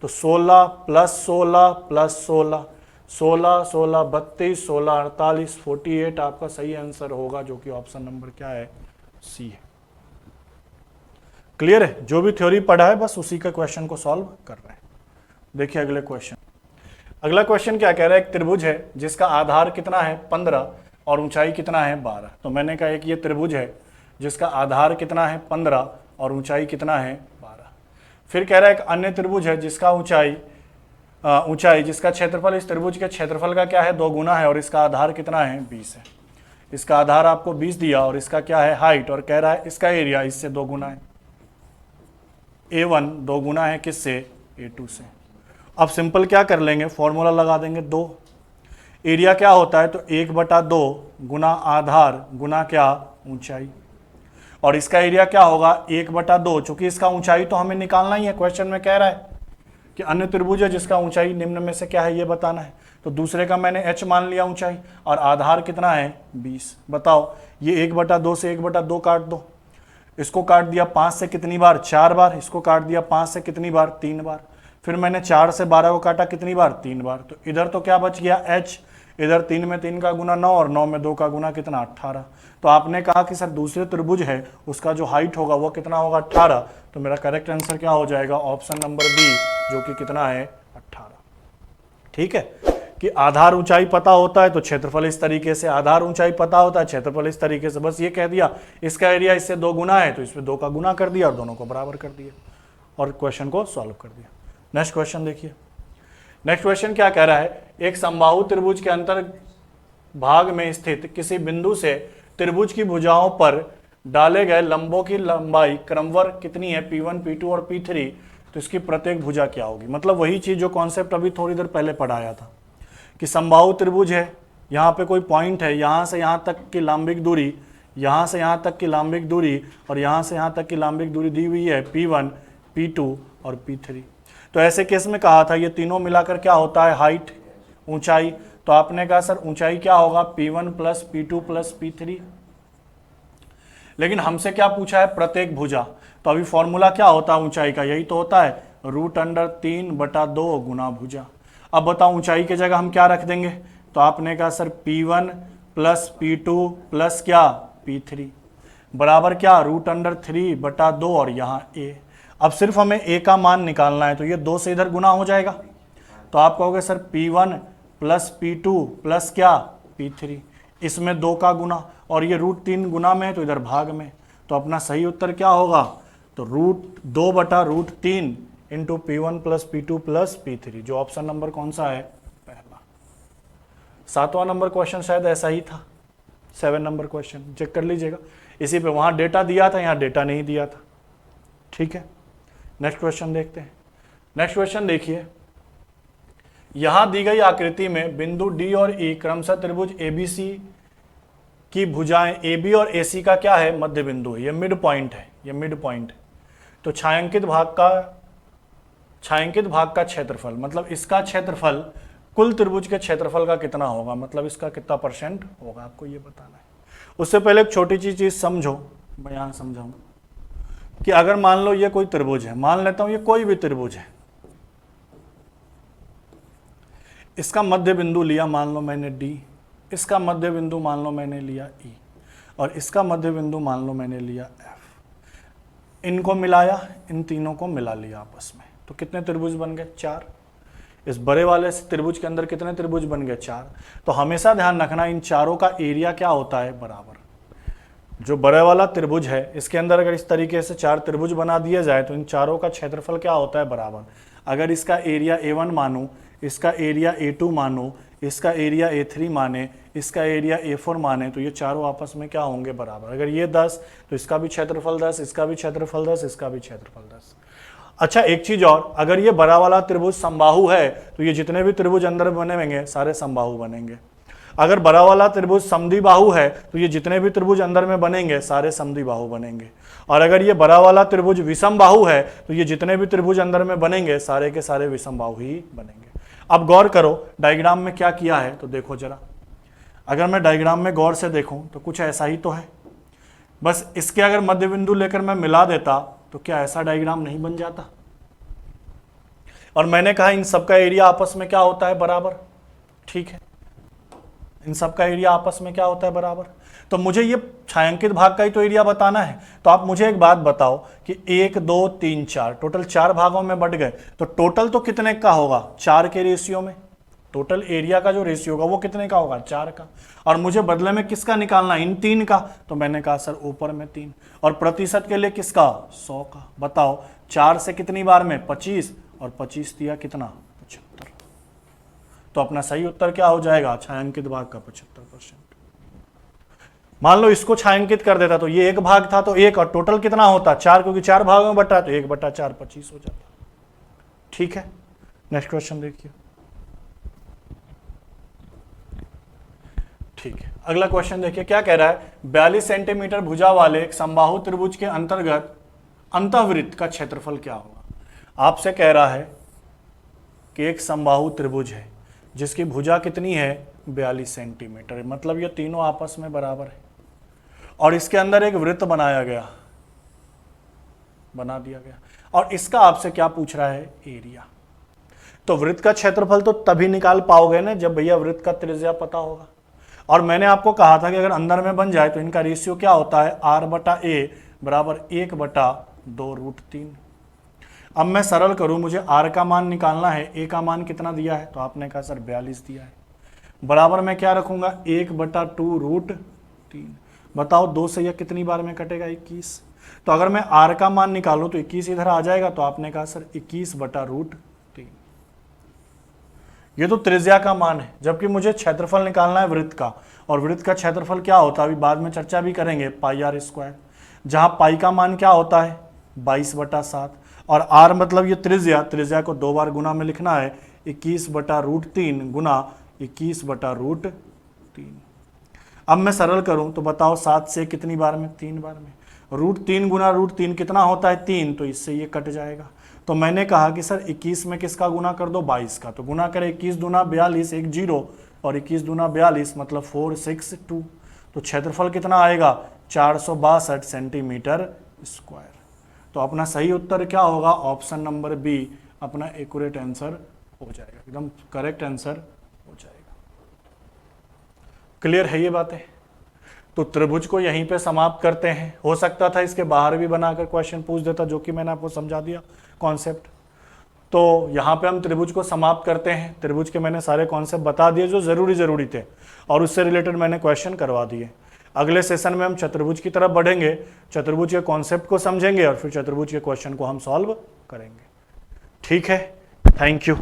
तो 16 + 16 + 16, 16 16 32, 16 48, 48 आपका सही आंसर होगा, जो कि ऑप्शन नंबर क्या है, सी है। क्लियर है, जो भी थ्योरी पढ़ा है बस उसी का क्वेश्चन को सॉल्व कर रहे हैं। देखिए अगले क्वेश्चन। अगला क्वेश्चन क्या कह रहा है, एक त्रिभुज है जिसका आधार कितना है 15 और ऊंचाई कितना है 12। तो मैंने कहा एक ये त्रिभुज है जिसका आधार कितना है 15 और ऊंचाई कितना है 12। फिर कह रहा है एक अन्य त्रिभुज है जिसका ऊंचाई जिसका क्षेत्रफल इस त्रिभुज के क्षेत्रफल का क्या है 2 गुना है और इसका आधार कितना है 20 है। इसका आधार आपको 20 दिया और इसका क्या है हाइट, और कह रहा है इसका एरिया इससे 2 गुना है। A1 2 गुना है किससे, A2 से। अब सिंपल क्या कर लेंगे, फॉर्मूला लगा देंगे 2। एरिया क्या होता है, तो 1/2 गुना आधार गुना क्या, ऊंचाई। और इसका एरिया क्या होगा 1/2, चूंकि इसका ऊंचाई तो हमें निकालना ही है। क्वेश्चन में कह रहा है कि अन्य त्रिभुज है जिसका ऊंचाई निम्न में से क्या है ये बताना है। तो दूसरे का मैंने h मान लिया ऊंचाई, और आधार कितना है 20। बताओ ये 1/2 से 1/2 काट दो, इसको काट दिया 5 से कितनी बार, 4 बार। इसको काट दिया 5 से कितनी बार, 3 बार। फिर मैंने 4 से 12 को काटा कितनी बार, 3 बार। तो इधर तो क्या बच गया h, इधर 3 में 3 का गुना 9 और 9 में 2 का गुना कितना 18। तो आपने कहा कि सर दूसरे त्रिभुज है उसका जो हाइट होगा वो कितना होगा 18। तो मेरा करेक्ट आंसर क्या हो जाएगा, ऑप्शन नंबर बी, जो कि कितना है 18। ठीक है, कि आधार ऊंचाई पता होता है तो क्षेत्रफल इस तरीके से, आधार ऊंचाई पता होता है क्षेत्रफल इस तरीके से। बस ये कह दिया इसका एरिया इससे 2 गुना है तो इसमें 2 का गुना कर दिया और दोनों को बराबर कर दिया और क्वेश्चन को सॉल्व कर दिया। नेक्स्ट क्वेश्चन देखिए। नेक्स्ट क्वेश्चन क्या कह रहा है, एक समबाहु त्रिभुज के अंतर भाग में स्थित किसी बिंदु से त्रिभुज की भुजाओं पर डाले गए लंबों की लंबाई क्रमवार कितनी है, P1 P2 और P3। तो इसकी प्रत्येक भुजा क्या होगी। मतलब वही चीज जो कॉन्सेप्ट अभी थोड़ी देर पहले पढ़ाया था कि समबाहु त्रिभुज है, यहाँ पे कोई पॉइंट है, यहाँ से यहाँ तक की लंबिक दूरी, यहाँ से यहाँ तक की लंबिक दूरी और यहाँ से यहाँ तक की लंबिक दूरी दी हुई है P1 P2 और P3। तो ऐसे केस में कहा था ये तीनों मिलाकर क्या होता है हाइट, ऊंचाई। तो आपने कहा सर ऊंचाई क्या होगा P1 + P2 + P3। लेकिन हमसे क्या पूछा है, प्रत्येक भुजा। तो अभी फॉर्मूला क्या होता है ऊंचाई का, यही तो होता है √3/2 गुना भुजा। अब बताओ ऊंचाई की जगह हम क्या रख देंगे। तो आपने कहा सर P1 + P2 + क्या P3 बराबर क्या √3/2 और यहाँ a। अब सिर्फ हमें a का मान निकालना है, तो ये 2 से इधर गुना हो जाएगा। तो आप कहोगे सर P1 + P2 + क्या P3, इसमें 2 का गुना और ये √3 गुना में है तो इधर भाग में। तो अपना सही उत्तर क्या होगा, तो √2/√3 इंटू P1 + P2 + P3, जो ऑप्शन नंबर कौन सा है, पहला। 7वां नंबर क्वेश्चन शायद ऐसा ही था, 7 नंबर क्वेश्चन चेक कर लीजिएगा। इसी पे वहां डेटा दिया था, यहाँ डेटा नहीं दिया था। ठीक है, नेक्स्ट क्वेश्चन देखते हैं। नेक्स्ट क्वेश्चन देखिए, यहां दी गई आकृति में बिंदु D और E क्रमशः त्रिभुज ABC की भुजाएं AB और AC का क्या है, मध्य बिंदु है। ये मिड पॉइंट है, ये मिड पॉइंट है। तो छायांकित भाग का क्षेत्रफल, मतलब इसका क्षेत्रफल कुल त्रिभुज के क्षेत्रफल का कितना होगा, मतलब इसका कितना % होगा, आपको ये बताना है। उससे पहले एक छोटी सी चीज समझो, मैं यहां समझाऊं कि अगर मान लो ये कोई त्रिभुज है, मान लेता हूं ये कोई भी त्रिभुज है, इसका मध्य बिंदु लिया मान लो मैंने D, इसका मध्य बिंदु मान लो मैंने लिया E और इसका मध्य बिंदु मान लो मैंने लिया F। इनको मिलाया, इन तीनों को मिला लिया आपस में, तो कितने त्रिभुज बन गए, 4। इस बड़े वाले त्रिभुज के अंदर कितने त्रिभुज बन गए, 4। तो हमेशा ध्यान रखना इन चारों का एरिया क्या होता है, बराबर। जो बड़े वाला त्रिभुज है इसके अंदर अगर इस तरीके से 4 त्रिभुज बना दिया जाए तो इन चारों का क्षेत्रफल क्या होता है, बराबर। अगर इसका एरिया A1 मानूं, इसका एरिया A2 मानूं, इसका एरिया A3 माने, इसका एरिया A4 माने, तो ये चारों आपस में क्या होंगे? बराबर। अगर ये 10 तो इसका भी क्षेत्रफल 10, इसका भी क्षेत्रफल 10, इसका भी क्षेत्रफल 10। अच्छा एक चीज और, अगर ये बड़ा वाला त्रिभुज समबाहु है तो ये जितने भी त्रिभुज अंदर बनेंगे सारे समबाहु बनेंगे। अगर बड़ा वाला त्रिभुज समद्विबाहु है तो ये जितने भी त्रिभुज अंदर में बनेंगे सारे समद्विबाहु बनेंगे। और अगर ये बड़ा वाला त्रिभुज विषमबाहु है तो ये जितने भी त्रिभुज अंदर में बनेंगे सारे के सारे विषमबाहु ही बनेंगे। अब गौर करो डायग्राम में क्या किया है, तो देखो जरा, अगर मैं डायग्राम में गौर से देखूं तो कुछ ऐसा ही तो है। बस इसके अगर मध्य बिंदु लेकर मैं मिला देता तो क्या ऐसा डायग्राम नहीं बन जाता? और मैंने कहा इन सबका एरिया आपस में क्या होता है? बराबर। ठीक है, इन सबका एरिया आपस में क्या होता है? बराबर। तो मुझे ये छायांकित भाग का ही तो एरिया बताना है। तो आप मुझे एक बात बताओ कि 1 2 3 4 टोटल 4 भागों में बट गए, तो टोटल तो कितने का होगा? 4 के रेशियो में। टोटल एरिया का जो रेशियो होगा वो कितने का होगा? 4 का। और मुझे बदले में किसका निकालना? इन 3 का। तो मैंने कहा सर ऊपर में 3, और प्रतिशत के लिए किसका? 100 का। बताओ 4 से कितनी बार में? 25, और 25 दिया कितना? 75। तो अपना सही उत्तर क्या हो जाएगा? छायांकित भाग का 75%। मान लो इसको छायांकित कर देता तो ये एक भाग था तो 1, और टोटल कितना होता? 4, क्योंकि 4 भागों में बटा तो 1/4 25 हो जाता। ठीक है, नेक्स्ट क्वेश्चन देखिए। ठीक है, अगला क्वेश्चन देखिए क्या कह रहा है। 42 सेंटीमीटर भुजा वाले एक समबाहु त्रिभुज के अंतर्गत अंतःवृत्त का क्षेत्रफल क्या होगा? आपसे कह रहा है कि एक समबाहु त्रिभुज है जिसकी भुजा कितनी है? 42 सेंटीमीटर। मतलब ये तीनों आपस में बराबर है, और इसके अंदर एक वृत्त बनाया गया, बना दिया गया, और इसका आपसे क्या पूछ रहा है? एरिया। तो वृत्त का क्षेत्रफल तो तभी निकाल पाओगे ना जब भैया वृत्त का त्रिज्या पता होगा। और मैंने आपको कहा था कि अगर अंदर में बन जाए तो इनका रेशियो क्या होता है? R/A बराबर 1/2√3। अब मैं सरल करूं, मुझे R का मान निकालना है, A का मान कितना दिया है? तो आपने कहा सर 42 दिया है। बराबर मैं क्या रखूंगा? 1/2√3। बताओ 2 से यह कितनी बार में कटेगा? 21। तो अगर मैं R का मान निकालूं तो 21 इधर आ जाएगा। तो आपने कहा सर 21/√3। ये तो त्रिज्या का मान है, जबकि मुझे क्षेत्रफल निकालना है वृत्त का। और वृत्त का क्षेत्रफल क्या होता है अभी बाद में चर्चा भी करेंगे, πr², जहां पाई का मान क्या होता है? 22/7। और r मतलब ये त्रिज्या को 2 बार गुना में लिखना है, 21/√3 गुना 21/√3। अब मैं सरल करूं तो बताओ 7 से कितनी बार में? 3 बार में। √3 गुना √3 कितना होता है? 3। तो इससे ये कट जाएगा। तो मैंने कहा कि सर 21 में किसका गुना कर दो? 22 का। तो गुना करें 21 दूना 42, 1 0, और 21 दूना 42 मतलब 462। तो क्षेत्रफल कितना आएगा? 462 सेंटीमीटर स्क्वायर। तो अपना सही उत्तर क्या होगा? ऑप्शन नंबर बी अपना एक्यूरेट आंसर हो जाएगा, एकदम करेक्ट आंसर हो जाएगा। क्लियर है ये बातें? तो त्रिभुज को यहीं पे समाप्त करते हैं। हो सकता था इसके बाहर भी बनाकर क्वेश्चन पूछ देता, जो कि मैंने आपको समझा दिया कॉन्सेप्ट। तो यहाँ पे हम त्रिभुज को समाप्त करते हैं। त्रिभुज के मैंने सारे कॉन्सेप्ट बता दिए जो जरूरी थे, और उससे रिलेटेड मैंने क्वेश्चन करवा दिए। अगले सेशन में हम चतुर्भुज की तरफ बढ़ेंगे, चतुर्भुज के कॉन्सेप्ट को समझेंगे, और फिर चतुर्भुज के क्वेश्चन को हम सॉल्व करेंगे। ठीक है, थैंक यू।